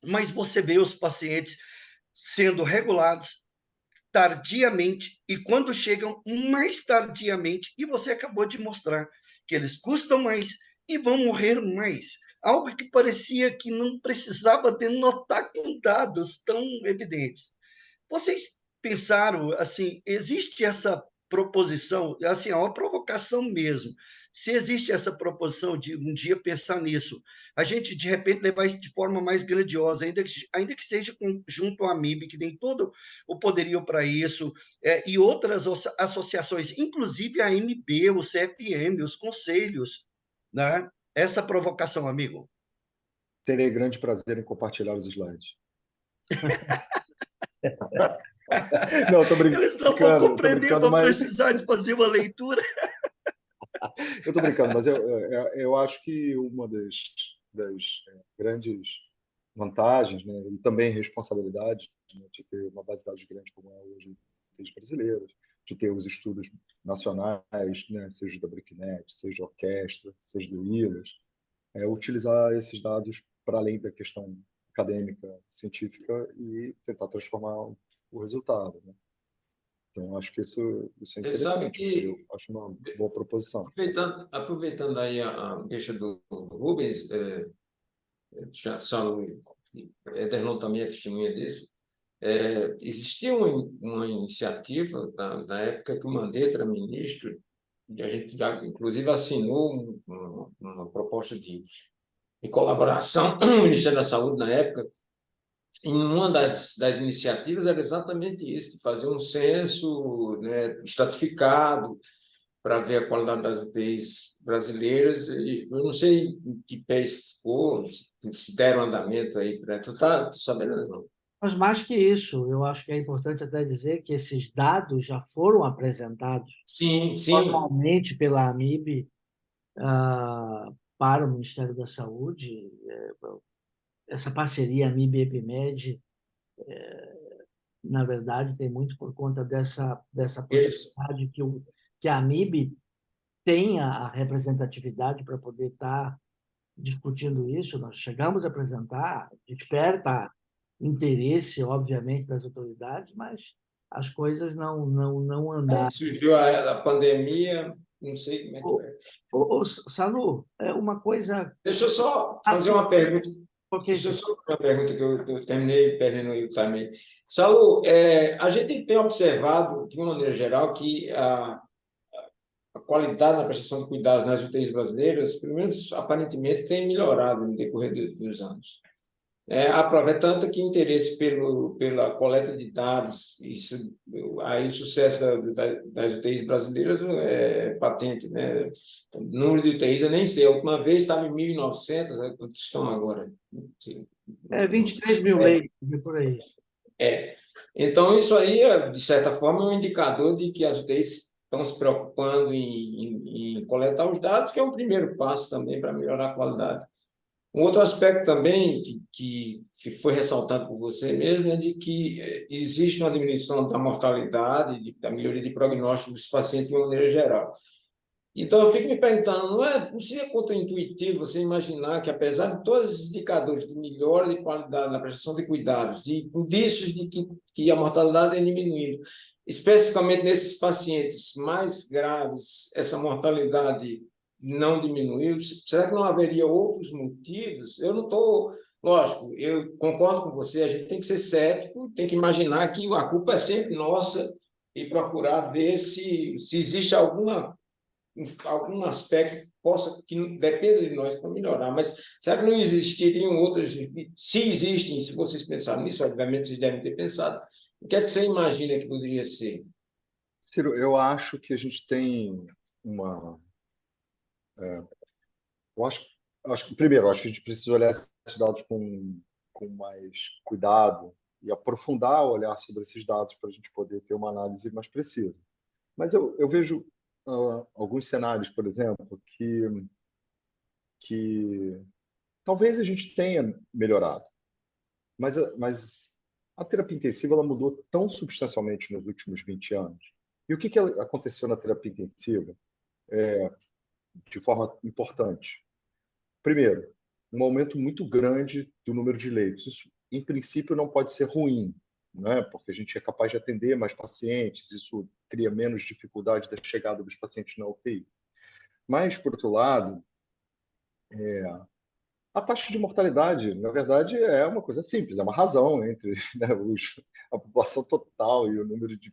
mas você vê os pacientes sendo regulados tardiamente, e quando chegam mais tardiamente, e você acabou de mostrar que eles custam mais e vão morrer mais. Algo que parecia que não precisava denotar com dados tão evidentes. Vocês pensaram, assim, existe essa proposição, assim, é uma provocação mesmo. Se existe essa proposição de um dia pensar nisso, a gente, de repente, levar isso de forma mais grandiosa, ainda que seja junto à MIB, que tem todo o poderio para isso, e outras associações, inclusive a MB, o CFM, os conselhos, né? Essa provocação, amigo. Terei grande prazer em compartilhar os slides. Não, estou brincando. Eles não vão compreender, vão mas... precisar de fazer uma leitura. Eu estou brincando, mas eu acho que uma das grandes vantagens, né, e também responsabilidades, né, de ter uma base de dados grande como é hoje das brasileiras, de ter os estudos nacionais, né, seja da BRICNET, seja da Orquestra, seja do ILAS, é utilizar esses dados para além da questão acadêmica, científica e tentar transformar o resultado, né? Então, acho que isso é Você interessante. sabe que, eu acho uma boa proposição. aproveitando aí a deixa do Rubens, já Saulo Ederlon também é testemunha disso, existia uma iniciativa na época que o Mandetta era ministro, e a gente já, inclusive, assinou uma proposta de colaboração com o Ministério da Saúde na época. E uma das iniciativas era exatamente isso, de fazer um censo, né, estratificado para ver a qualidade das UTIs brasileiras. E eu não sei em que pé isso ficou, se deram andamento aí. Tu está sabendo, não? Mas mais que isso, eu acho que é importante até dizer que esses dados já foram apresentados Sim. formalmente pela AMIB para o Ministério da Saúde. Essa parceria AMIB-EPIMED, na verdade, tem muito por conta dessa possibilidade que a AMIB tenha a representatividade para poder estar discutindo isso. Nós chegamos a apresentar, desperta interesse, obviamente, das autoridades, mas as coisas não andaram. Surgiu a pandemia, não sei como é que é. Salu, é uma coisa... Deixa eu só fazer uma pergunta. Deixa eu só fazer uma pergunta que eu terminei perdendo o também. Saulo, a gente tem observado, de uma maneira geral, que a qualidade na prestação de cuidados nas UTIs brasileiras, pelo menos aparentemente, tem melhorado no decorrer dos anos. Aprova tanto que interesse pela coleta de dados, aí o sucesso das UTIs brasileiras é patente, né? O número de UTIs eu nem sei, a última vez estava em 1.900, quantos estão agora? 23 mil leitos, por aí. Então, isso aí, de certa forma, é um indicador de que as UTIs estão se preocupando em coletar os dados, que é um primeiro passo também para melhorar a qualidade. Um outro aspecto também que foi ressaltado por você mesmo é de que existe uma diminuição da mortalidade, da melhoria de prognóstico dos pacientes de uma maneira geral. Então, eu fico me perguntando, não seria contraintuitivo você imaginar que, apesar de todos os indicadores de melhora de qualidade na prestação de cuidados, de indícios de que a mortalidade é diminuindo, especificamente nesses pacientes mais graves, essa mortalidade não diminuiu? Será que não haveria outros motivos? Eu não estou... Lógico, eu concordo com você, a gente tem que ser cético, tem que imaginar que a culpa é sempre nossa e procurar ver se existe algum aspecto que dependa de nós para melhorar, mas será que não existiriam outros? Se existem, se vocês pensaram nisso, obviamente vocês devem ter pensado, o que é que você imagina que poderia ser? Ciro, eu acho que a gente tem uma... Eu acho que, primeiro, eu acho que a gente precisa olhar esses dados com mais cuidado e aprofundar o olhar sobre esses dados para a gente poder ter uma análise mais precisa. Mas eu vejo alguns cenários, por exemplo, que talvez a gente tenha melhorado, mas a terapia intensiva ela mudou tão substancialmente nos últimos 20 anos. E o que aconteceu na terapia intensiva de forma importante? Primeiro, um aumento muito grande do número de leitos. Isso, em princípio, não pode ser ruim, né? Porque a gente é capaz de atender mais pacientes, isso cria menos dificuldade da chegada dos pacientes na UTI. Mas, por outro lado, a taxa de mortalidade, na verdade, é uma coisa simples, é uma razão entre, né, a população total e o número de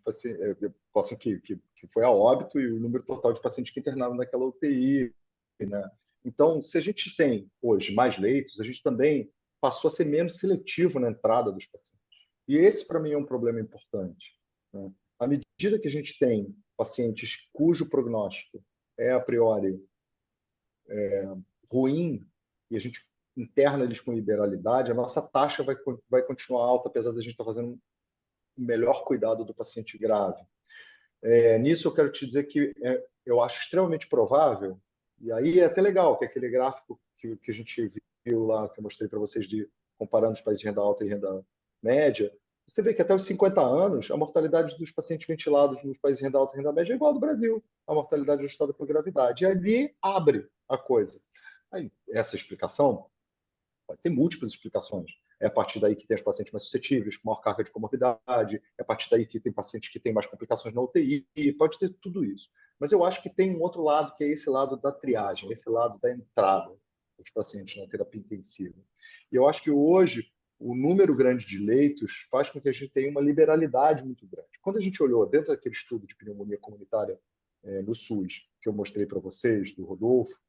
pacientes que foi a óbito e o número total de pacientes que internaram naquela UTI, né? Então, se a gente tem hoje mais leitos, a gente também passou a ser menos seletivo na entrada dos pacientes. E esse, para mim, é um problema importante, né? À medida que a gente tem pacientes cujo prognóstico é, a priori, ruim, e a gente interna eles com liberalidade, a nossa taxa vai continuar alta, apesar de a gente estar fazendo um melhor cuidado do paciente grave. Nisso, eu quero te dizer que eu acho extremamente provável, e aí é até legal, que aquele gráfico que a gente viu lá, que eu mostrei para vocês, comparando os países de renda alta e renda média, você vê que até os 50 anos, a mortalidade dos pacientes ventilados nos países de renda alta e renda média é igual ao do Brasil, a mortalidade ajustada por gravidade. E ali abre a coisa. Aí, essa explicação pode ter múltiplas explicações. É a partir daí que tem os pacientes mais suscetíveis, com maior carga de comorbidade, é a partir daí que tem pacientes que têm mais complicações na UTI, pode ter tudo isso. Mas eu acho que tem um outro lado, que é esse lado da triagem, esse lado da entrada dos pacientes na terapia intensiva. E eu acho que hoje o número grande de leitos faz com que a gente tenha uma liberalidade muito grande. Quando a gente olhou dentro daquele estudo de pneumonia comunitária no SUS, que eu mostrei para vocês, do Rodolfo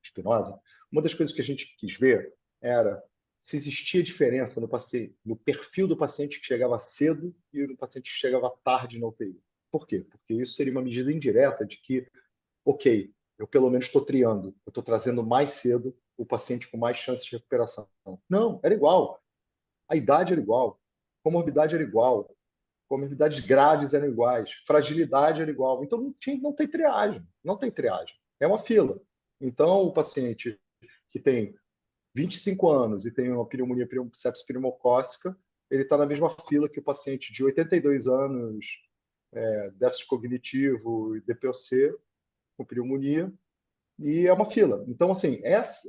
Espinosa, uma das coisas que a gente quis ver era se existia diferença no perfil do paciente que chegava cedo e no paciente que chegava tarde na UTI. Por quê? Porque isso seria uma medida indireta de que, ok, eu pelo menos estou triando, eu estou trazendo mais cedo o paciente com mais chances de recuperação. Não, era igual. A idade era igual, comorbidade era igual, comorbidades graves eram iguais, fragilidade era igual. Então não tem triagem, não tem triagem. É uma fila. Então o paciente que tem 25 anos e tem uma pneumonia sepsis pneumocócica, ele está na mesma fila que o paciente de 82 anos, déficit cognitivo e DPOC, com pneumonia, e é uma fila. Então, assim,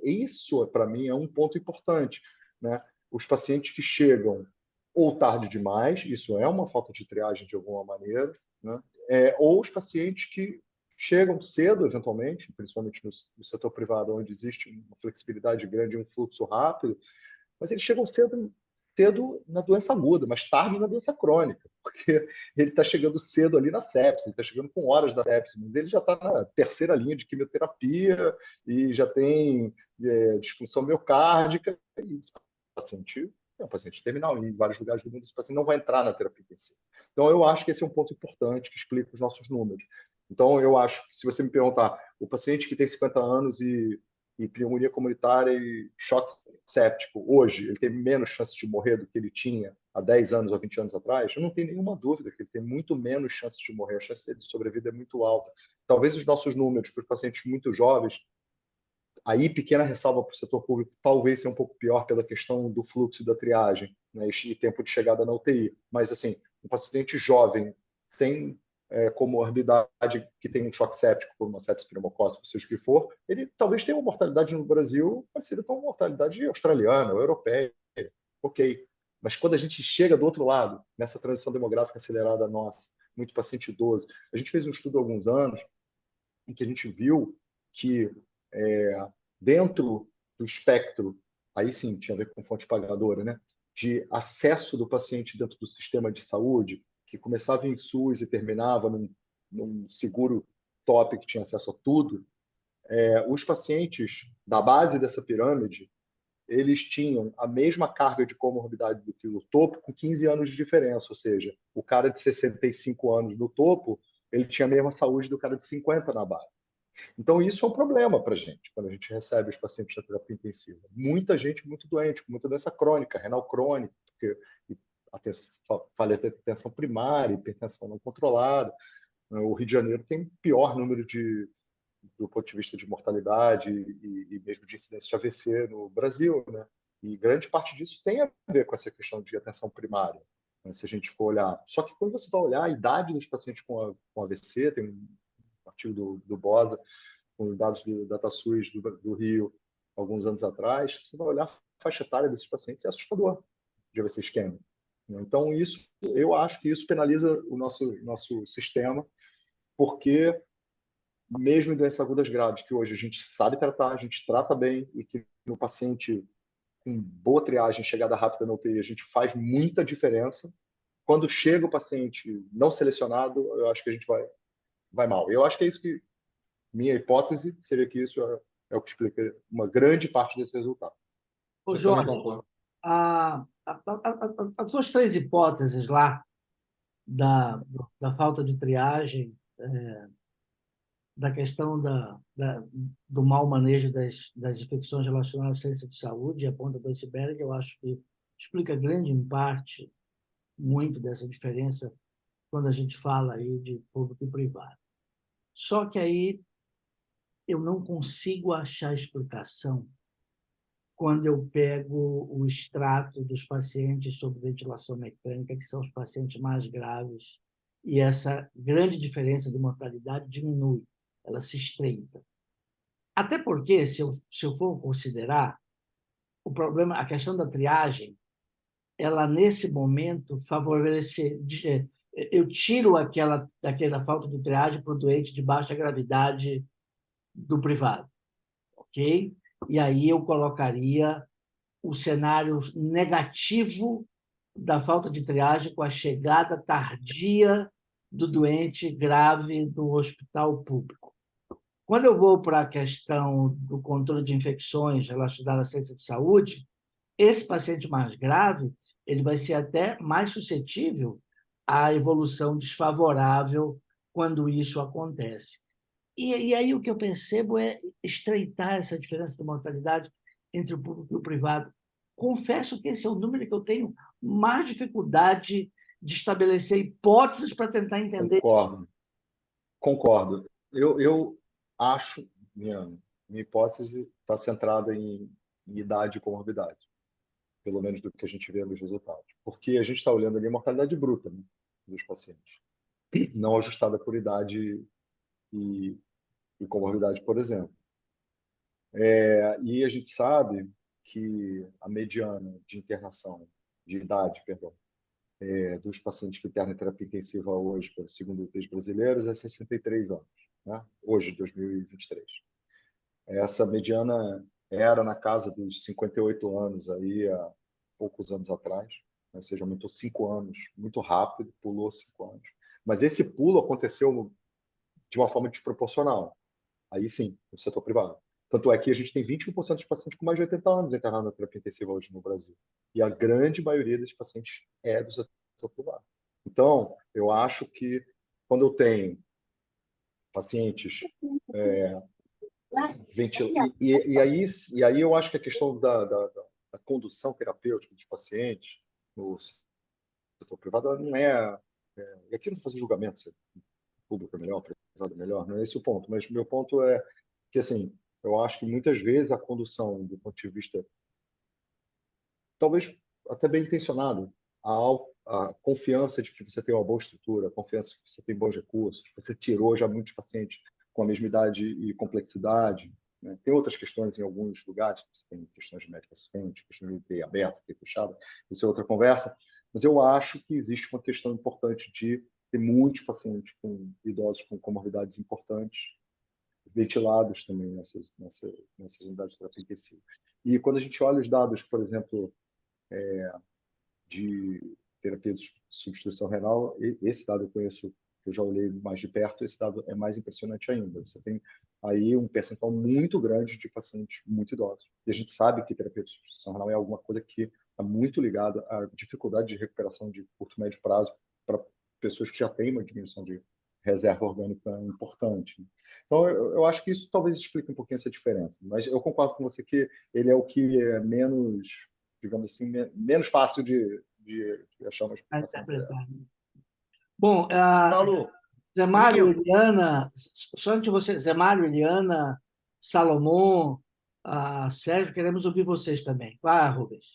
isso para mim é um ponto importante, né? Os pacientes que chegam ou tarde demais, isso é uma falta de triagem de alguma maneira, né? Ou os pacientes que chegam cedo, eventualmente, principalmente no setor privado, onde existe uma flexibilidade grande e um fluxo rápido, mas eles chegam cedo cedo na doença aguda, mas tarde na doença crônica, porque ele está chegando cedo ali na sepse, ele está chegando com horas da sepse, mas ele já está na terceira linha de quimioterapia e já tem disfunção miocárdica, e esse paciente é um paciente terminal, em vários lugares do mundo esse paciente não vai entrar na terapia intensiva. Então, eu acho que esse é um ponto importante que explica os nossos números. Então, eu acho que se você me perguntar, o paciente que tem 50 anos e pneumonia comunitária e choque séptico, hoje, ele tem menos chance de morrer do que ele tinha há 10 anos ou 20 anos atrás? Eu não tenho nenhuma dúvida que ele tem muito menos chance de morrer, a chance de sobrevida é muito alta. Talvez os nossos números para os pacientes muito jovens, aí pequena ressalva para o setor público, talvez seja um pouco pior pela questão do fluxo da triagem, né, e tempo de chegada na UTI. Mas, assim, um paciente jovem, sem comorbidade, que tem um choque séptico por uma sepsis pneumocócica, seja o que for, ele talvez tenha uma mortalidade no Brasil parecida com a mortalidade australiana ou europeia. Ok. Mas quando a gente chega do outro lado, nessa transição demográfica acelerada nossa, muito paciente idoso, a gente fez um estudo há alguns anos em que a gente viu que dentro do espectro, aí sim tinha a ver com fonte pagadora, né, de acesso do paciente dentro do sistema de saúde, que começava em SUS e terminava num seguro top que tinha acesso a tudo, os pacientes da base dessa pirâmide, eles tinham a mesma carga de comorbidade do que o topo, com 15 anos de diferença, ou seja, o cara de 65 anos no topo, ele tinha a mesma saúde do cara de 50 na base. Então, isso é um problema para a gente, quando a gente recebe os pacientes da terapia intensiva. Muita gente muito doente, com muita doença crônica, renal crônica, porque falha de hipertensão primária, hipertensão não controlada. O Rio de Janeiro tem o pior número do ponto de vista de mortalidade e mesmo de incidência de AVC no Brasil, né? E grande parte disso tem a ver com essa questão de atenção primária, né? Se a gente for olhar. Só que quando você vai olhar a idade dos pacientes com AVC, tem um artigo do BOSA, com dados do DataSUS do Rio, alguns anos atrás, você vai olhar a faixa etária desses pacientes, é assustador de AVC isquêmico. Então, eu acho que isso penaliza o nosso sistema, porque mesmo em doenças agudas graves, que hoje a gente sabe tratar, a gente trata bem, e que no paciente com boa triagem, chegada rápida na UTI, a gente faz muita diferença. Quando chega o paciente não selecionado, eu acho que a gente vai mal. Eu acho que é isso que minha hipótese seria que isso é o que explica uma grande parte desse resultado. Ô, Eu também Jorge, concordo. as tuas três hipóteses lá da falta de triagem, da questão do mau manejo das infecções relacionadas à ciência de saúde e a ponta do iceberg, eu acho que explica grande em parte muito dessa diferença quando a gente fala aí de público e privado. Só que aí eu não consigo achar explicação quando eu pego o extrato dos pacientes sob ventilação mecânica, que são os pacientes mais graves, e essa grande diferença de mortalidade diminui, ela se estreita. Até porque, se eu for considerar, o problema, a questão da triagem, ela, nesse momento, favorece... Eu tiro daquela falta de triagem para o doente de baixa gravidade do privado, ok? E aí eu colocaria o cenário negativo da falta de triagem com a chegada tardia do doente grave no hospital público. Quando eu vou para a questão do controle de infecções relacionadas à ciência de saúde, esse paciente mais grave ele vai ser até mais suscetível à evolução desfavorável quando isso acontece. E aí o que eu percebo é estreitar essa diferença de mortalidade entre o público e o privado. Confesso que esse é o número que eu tenho mais dificuldade de estabelecer hipóteses para tentar entender. Concordo. Eu acho, minha hipótese está centrada em idade e comorbidade, pelo menos do que a gente vê nos resultados. Porque a gente está olhando ali a mortalidade bruta, né, dos pacientes, não ajustada por idade e comorbidade, por exemplo. E a gente sabe que a mediana de internação, de idade, perdão, dos pacientes que internam em terapia intensiva hoje, pelo segundo UTIs brasileiros, é 63 anos, né? Hoje, 2023. Essa mediana era na casa dos 58 anos aí, poucos anos atrás, né? Ou seja, aumentou 5 anos, muito rápido, pulou 5 anos. Mas esse pulo aconteceu de uma forma desproporcional. Aí sim, no setor privado. Tanto é que a gente tem 21% dos pacientes com mais de 80 anos internados na terapia intensiva hoje no Brasil. E a grande maioria desses pacientes é do setor privado. Então, eu acho que quando eu tenho pacientes e aí eu acho que a questão da condução terapêutica dos pacientes no setor privado ela não e aqui eu não faço julgamento se público é melhor, privado é melhor, não é esse o ponto, mas o meu ponto é que, assim, eu acho que muitas vezes a condução, do ponto de vista, talvez até bem intencionado, a confiança de que você tem uma boa estrutura, a confiança de que você tem bons recursos, você tirou já muitos pacientes com a mesma idade e complexidade, né? Tem outras questões em alguns lugares, você tem questões de médico assistente, questões de UTI aberta, UTI fechada, isso é outra conversa, mas eu acho que existe uma questão importante de ter muitos pacientes com idosos com comorbidades importantes, ventilados também nessas unidades de terapia intensiva. E quando a gente olha os dados, por exemplo, de terapia de substituição renal, esse dado eu conheço, eu já olhei mais de perto, esse dado é mais impressionante ainda. Você tem aí um percentual muito grande de pacientes muito idosos. E a gente sabe que terapia de substituição renal é alguma coisa que está muito ligada à dificuldade de recuperação de curto e médio prazo para pessoas que já têm uma diminuição de reserva orgânica importante. Então, eu acho que isso talvez explique um pouquinho essa diferença. Mas eu concordo com você que ele é o que é menos, digamos assim, menos fácil de achar uma explicação. Bom, Saulo, Zé Mário, amiguinho, Eliana, só antes de você, Zé Mário, Eliana, Salomão, Sérgio, queremos ouvir vocês também. Vai, Rubens.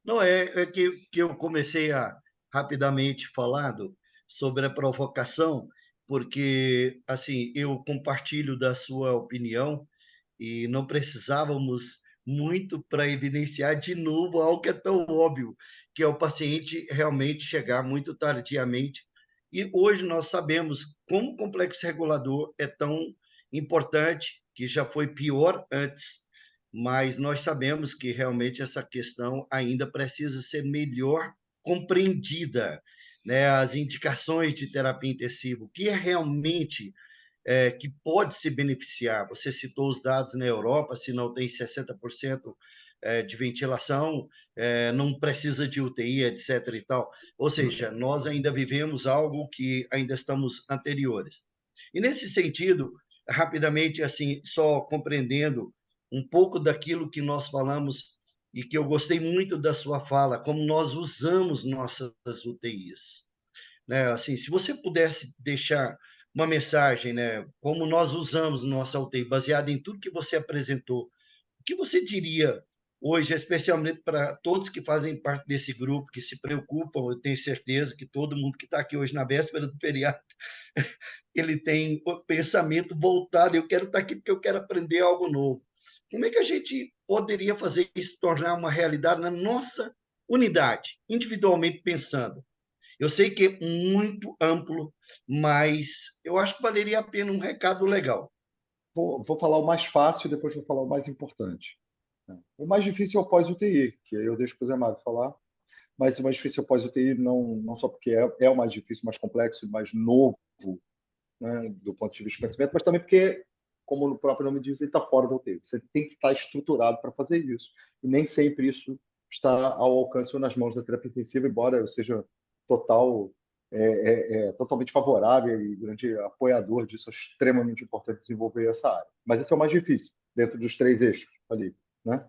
não é que eu comecei a rapidamente falando sobre a provocação, porque assim eu compartilho da sua opinião e não precisávamos muito para evidenciar de novo algo que é tão óbvio, que é o paciente realmente chegar muito tardiamente. E hoje nós sabemos como o complexo regulador é tão importante, que já foi pior antes, mas nós sabemos que realmente essa questão ainda precisa ser melhor compreendida, né? As indicações de terapia intensiva, o que é realmente que pode se beneficiar. Você citou os dados na Europa, se não tem 60% de ventilação, não precisa de UTI, etc. e tal. Ou seja, nós ainda vivemos algo que ainda estamos anteriores. E nesse sentido, rapidamente, assim, só compreendendo um pouco daquilo que nós falamos e que eu gostei muito da sua fala, como nós usamos nossas UTIs, né? Assim, se você pudesse deixar uma mensagem, né, como nós usamos nossa UTI, baseada em tudo que você apresentou, o que você diria hoje, especialmente para todos que fazem parte desse grupo, que se preocupam? Eu tenho certeza que todo mundo que está aqui hoje na véspera do feriado, ele tem o pensamento voltado, eu quero estar aqui porque eu quero aprender algo novo. Como é que a gente poderia fazer isso tornar uma realidade na nossa unidade, individualmente pensando? Eu sei que é muito amplo, mas eu acho que valeria a pena um recado legal. Vou falar o mais fácil e depois vou falar o mais importante, né? O mais difícil é o pós-UTI, que eu deixo para o Zé Mário falar, mas o mais difícil é o pós-UTI, não só porque é o mais difícil, mais complexo, mais novo, né, do ponto de vista de conhecimento, mas também porque, como o próprio nome diz, ele está fora da UTI. Você tem que estar estruturado para fazer isso. E nem sempre isso está ao alcance ou nas mãos da terapia intensiva, embora eu seja totalmente favorável e grande apoiador disso. É extremamente importante desenvolver essa área. Mas esse é o mais difícil, dentro dos 3 eixos ali, né?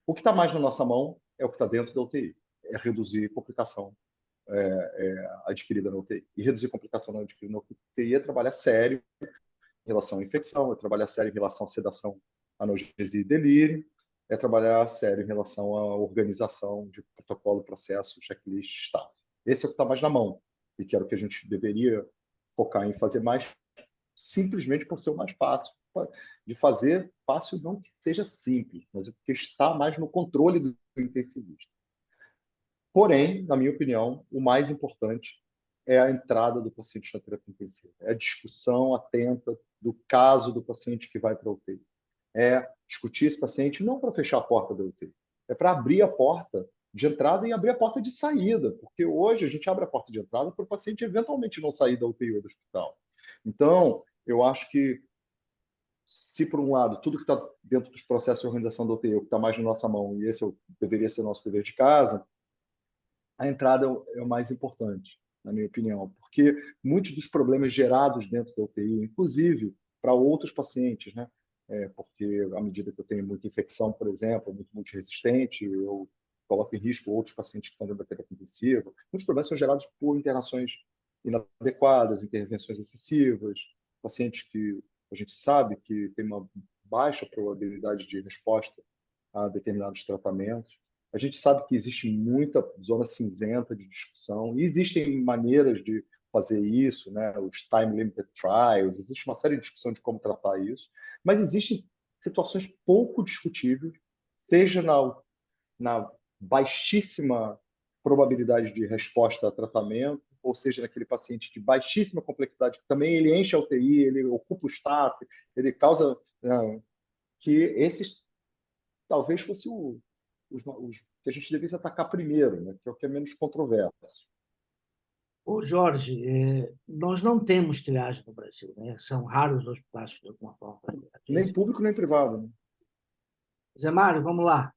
O que está mais na nossa mão é o que está dentro da UTI, é reduzir complicação adquirida na UTI. E reduzir complicação não adquirida na UTI é trabalhar sério em relação à infecção, é trabalhar sério em relação à sedação, analgesia e delírio, é trabalhar sério em relação à organização de protocolo, processo, checklist, staff. Esse é o que está mais na mão e que era o que a gente deveria focar em fazer mais, simplesmente por ser o mais fácil de fazer. Fácil não que seja simples, mas porque está mais no controle do intensivista. Porém, na minha opinião, o mais importante é a entrada do paciente na terapia intensiva, é a discussão atenta do caso do paciente que vai para a UTI. É discutir esse paciente não para fechar a porta da UTI, é para abrir a porta de entrada e abrir a porta de saída, porque hoje a gente abre a porta de entrada para o paciente eventualmente não sair da UTI ou do hospital. Então, eu acho que, se por um lado, tudo que está dentro dos processos de organização da UTI é o que está mais na nossa mão, e esse deveria ser o nosso dever de casa, a entrada é o mais importante, na minha opinião, porque muitos dos problemas gerados dentro da UTI, inclusive para outros pacientes, né? Porque à medida que eu tenho muita infecção, por exemplo, muito multiresistente, eu coloco em risco outros pacientes que estão dentro da terapia intensiva. Muitos problemas são gerados por internações inadequadas, intervenções excessivas, pacientes que a gente sabe que tem uma baixa probabilidade de resposta a determinados tratamentos. A gente sabe que existe muita zona cinzenta de discussão e existem maneiras de fazer isso, né? Os time-limited trials, existe uma série de discussão de como tratar isso, mas existem situações pouco discutíveis, seja na baixíssima probabilidade de resposta a tratamento, ou seja, naquele paciente de baixíssima complexidade, que também ele enche a UTI, ele ocupa o staff, ele causa... que esses talvez fosse os que a gente devesse atacar primeiro, né? Que é o que é menos controverso. Ô, Jorge, nós não temos triagem no Brasil, né? São raros os hospitais que de alguma forma fazem Nem triagem. público, nem privado. Né? Zé Mário, vamos lá.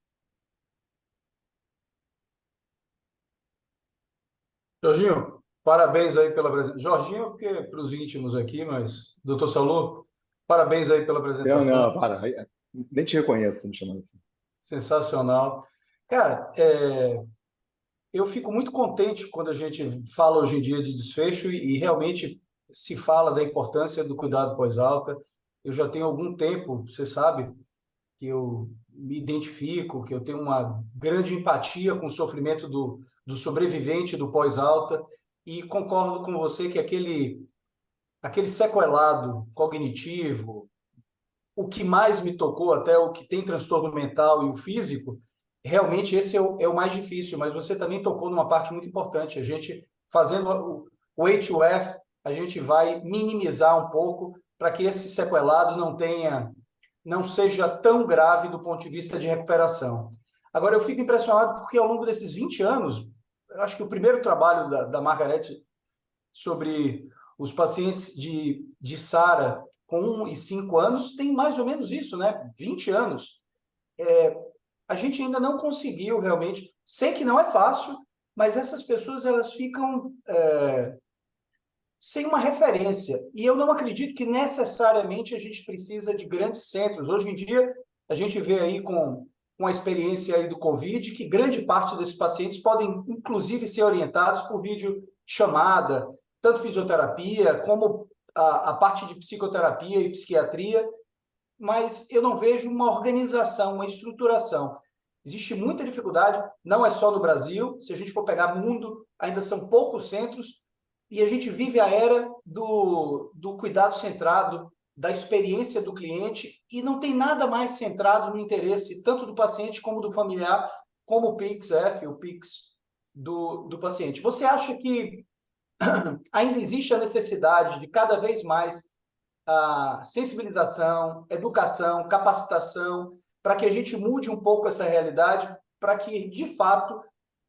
Jorginho, parabéns aí pela apresentação. Jorginho, porque para os íntimos aqui, mas doutor Salu, parabéns aí pela apresentação. Não, para. Nem te reconheço me chamando assim. Sensacional. Cara, eu fico muito contente quando a gente fala hoje em dia de desfecho e realmente se fala da importância do cuidado pós-alta. Eu já tenho algum tempo, você sabe, que eu me identifico, que eu tenho uma grande empatia com o sofrimento do sobrevivente do pós-alta e concordo com você que aquele sequelado cognitivo, o que mais me tocou, até o que tem transtorno mental e o físico, realmente esse é o mais difícil, mas você também tocou numa parte muito importante. A gente, fazendo o H2F, a gente vai minimizar um pouco para que esse sequelado não seja tão grave do ponto de vista de recuperação. Agora, eu fico impressionado porque ao longo desses 20 anos, eu acho que o primeiro trabalho da Margaret sobre os pacientes de SARA com 1 e 5 anos tem mais ou menos isso, né? 20 anos. A gente ainda não conseguiu realmente, sei que não é fácil, mas essas pessoas elas ficam sem uma referência. E eu não acredito que necessariamente a gente precisa de grandes centros. Hoje em dia, a gente vê aí com a experiência aí do Covid que grande parte desses pacientes podem, inclusive, ser orientados por vídeo chamada, tanto fisioterapia como a parte de psicoterapia e psiquiatria, mas eu não vejo uma organização, uma estruturação. Existe muita dificuldade, não é só no Brasil, se a gente for pegar mundo, ainda são poucos centros, e a gente vive a era do cuidado centrado, da experiência do cliente, e não tem nada mais centrado no interesse tanto do paciente como do familiar, como o PIX-F, o PIX do paciente. Você acha que ainda existe a necessidade de cada vez mais a sensibilização, educação, capacitação, para que a gente mude um pouco essa realidade, para que, de fato,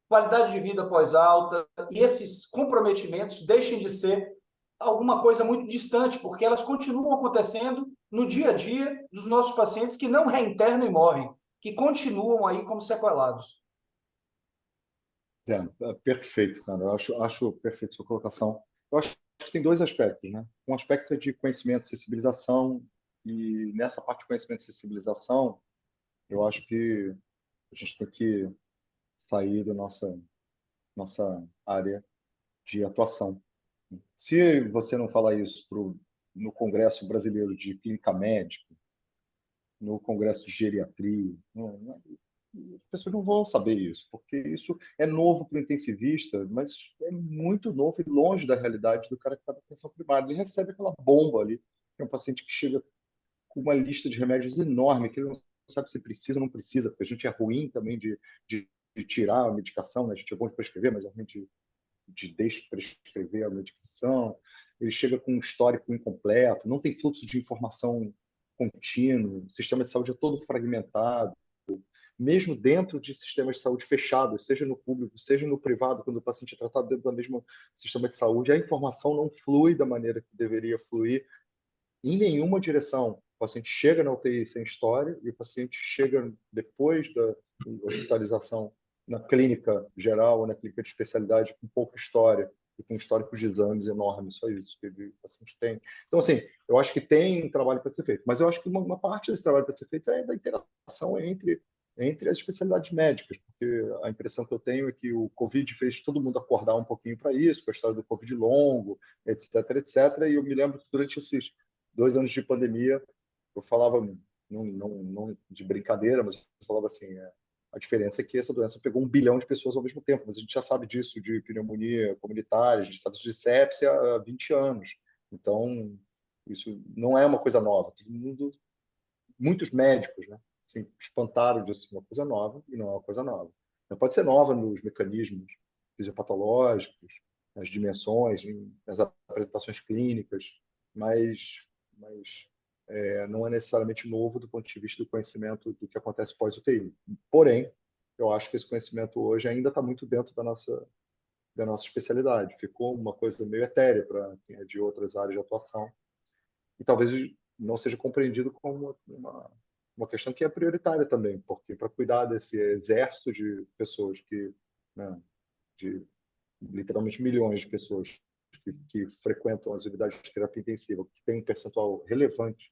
qualidade de vida pós-alta e esses comprometimentos deixem de ser alguma coisa muito distante, porque elas continuam acontecendo no dia a dia dos nossos pacientes que não reinternam e morrem, que continuam aí como sequelados. Perfeito, cara. Eu acho perfeito a sua colocação. Eu acho que tem dois aspectos, né? Um aspecto é de conhecimento e sensibilização, e nessa parte de conhecimento e sensibilização, eu acho que a gente tem que sair da nossa área de atuação. Se você não falar isso no Congresso Brasileiro de Clínica Médica, no Congresso de Geriatria, as pessoas não vão saber isso, porque isso é novo para o intensivista, mas é muito novo e longe da realidade do cara que está na atenção primária. Ele recebe aquela bomba ali, que é um paciente que chega com uma lista de remédios enorme, que ele não sabe se precisa ou não precisa, porque a gente é ruim também de tirar a medicação, né? A gente é bom de prescrever, mas é ruim de desprescrever a medicação. Ele chega com um histórico incompleto, não tem fluxo de informação contínuo, o sistema de saúde é todo fragmentado. mesmo dentro de sistemas de saúde fechados, seja no público, seja no privado, quando o paciente é tratado dentro do mesmo sistema de saúde, a informação não flui da maneira que deveria fluir em nenhuma direção. O paciente chega na UTI sem história e o paciente chega depois da hospitalização na clínica geral ou na clínica de especialidade com pouca história e com históricos de exames enormes, só isso que o paciente tem. Então, assim, eu acho que tem trabalho para ser feito, mas eu acho que uma parte desse trabalho para ser feito é da interação entre as especialidades médicas, porque a impressão que eu tenho é que o Covid fez todo mundo acordar um pouquinho para isso, com a história do Covid longo, etc, etc. E eu me lembro que durante esses 2 anos de pandemia, eu falava, não de brincadeira, mas eu falava assim, a diferença é que essa doença pegou 1 bilhão de pessoas ao mesmo tempo, mas a gente já sabe disso de pneumonia comunitária, a gente sabe disso de sepsia há 20 anos. Então, isso não é uma coisa nova. Todo mundo, muitos médicos, né, assim, espantaram de ser uma coisa nova, e não é uma coisa nova. Não pode ser nova nos mecanismos fisiopatológicos, nas dimensões, nas apresentações clínicas, mas não é necessariamente novo do ponto de vista do conhecimento do que acontece pós-UTI. Porém, eu acho que esse conhecimento hoje ainda está muito dentro da nossa especialidade. Ficou uma coisa meio etérea para quem é de outras áreas de atuação e talvez não seja compreendido como uma questão que é prioritária também, porque para cuidar desse exército de pessoas né, de literalmente milhões de pessoas que frequentam as unidades de terapia intensiva, que tem um percentual relevante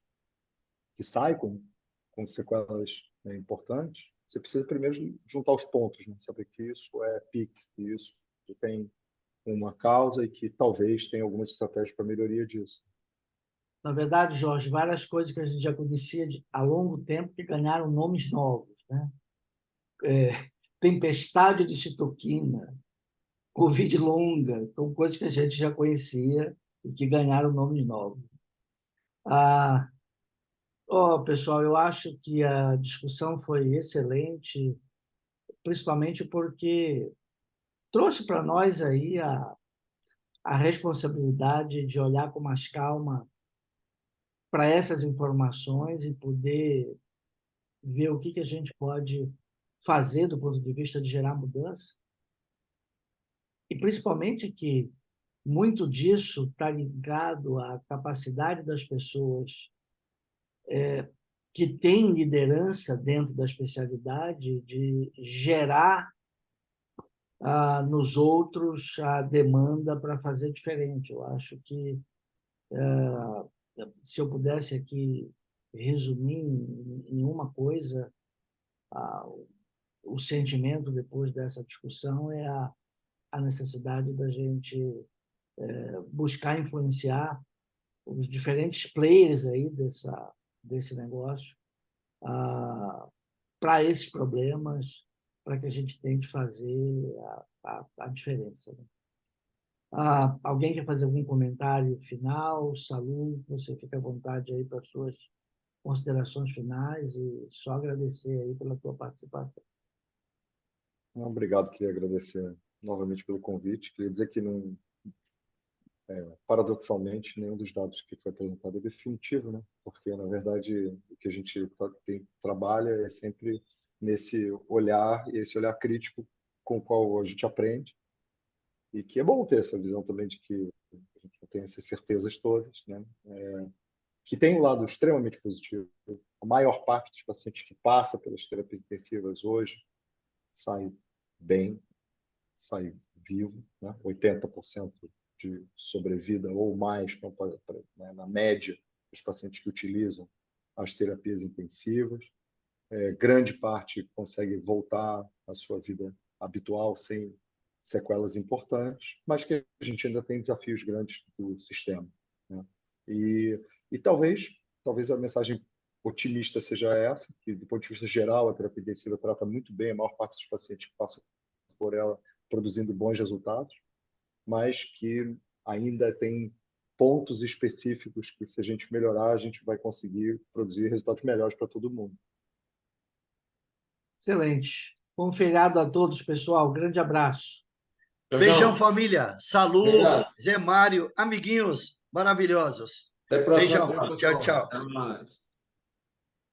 que sai com sequelas, né, importantes, você precisa primeiro juntar os pontos, né? Saber que isso é PIX, que isso tem uma causa e que talvez tenha algumas estratégias para melhoria disso. Na verdade, Jorge, várias coisas que a gente já conhecia há longo tempo que ganharam nomes novos, né? Tempestade de citoquina, Covid longa, são coisas que a gente já conhecia e que ganharam nomes novos. Pessoal, eu acho que a discussão foi excelente, principalmente porque trouxe para nós aí a responsabilidade de olhar com mais calma para essas informações e poder ver o que a gente pode fazer do ponto de vista de gerar mudança. E principalmente que muito disso está ligado à capacidade das pessoas que têm liderança dentro da especialidade de gerar nos outros a demanda para fazer diferente. Eu acho que, se eu pudesse aqui resumir em uma coisa, o sentimento depois dessa discussão é a necessidade da gente buscar influenciar os diferentes players aí desse negócio para esses problemas, para que a gente tente fazer a diferença. Né? Alguém quer fazer algum comentário final? Salu, você fica à vontade aí para as suas considerações finais e só agradecer aí pela tua participação. Obrigado, queria agradecer novamente pelo convite. Queria dizer que, paradoxalmente, nenhum dos dados que foi apresentado é definitivo, né? Porque, na verdade, o que a gente trabalha é sempre nesse olhar, e esse olhar crítico com o qual a gente aprende, e que é bom ter essa visão também de que a gente não tem essas certezas todas, né? Que tem um lado extremamente positivo. A maior parte dos pacientes que passa pelas terapias intensivas hoje sai bem, sai vivo, né? 80% de sobrevida ou mais, né, na média, dos pacientes que utilizam as terapias intensivas. Grande parte consegue voltar à sua vida habitual sem sequelas importantes, mas que a gente ainda tem desafios grandes do sistema, né? E talvez a mensagem otimista seja essa, que do ponto de vista geral a terapia intensiva trata muito bem a maior parte dos pacientes que passam por ela, produzindo bons resultados, mas que ainda tem pontos específicos que, se a gente melhorar, a gente vai conseguir produzir resultados melhores para todo mundo. Excelente. Bom feriado a todos, pessoal. Grande abraço. Beijão, família. Salu, Obrigado. Zé Mário, amiguinhos maravilhosos. Até a próxima. Beijão. Tchau, tchau. Até mais.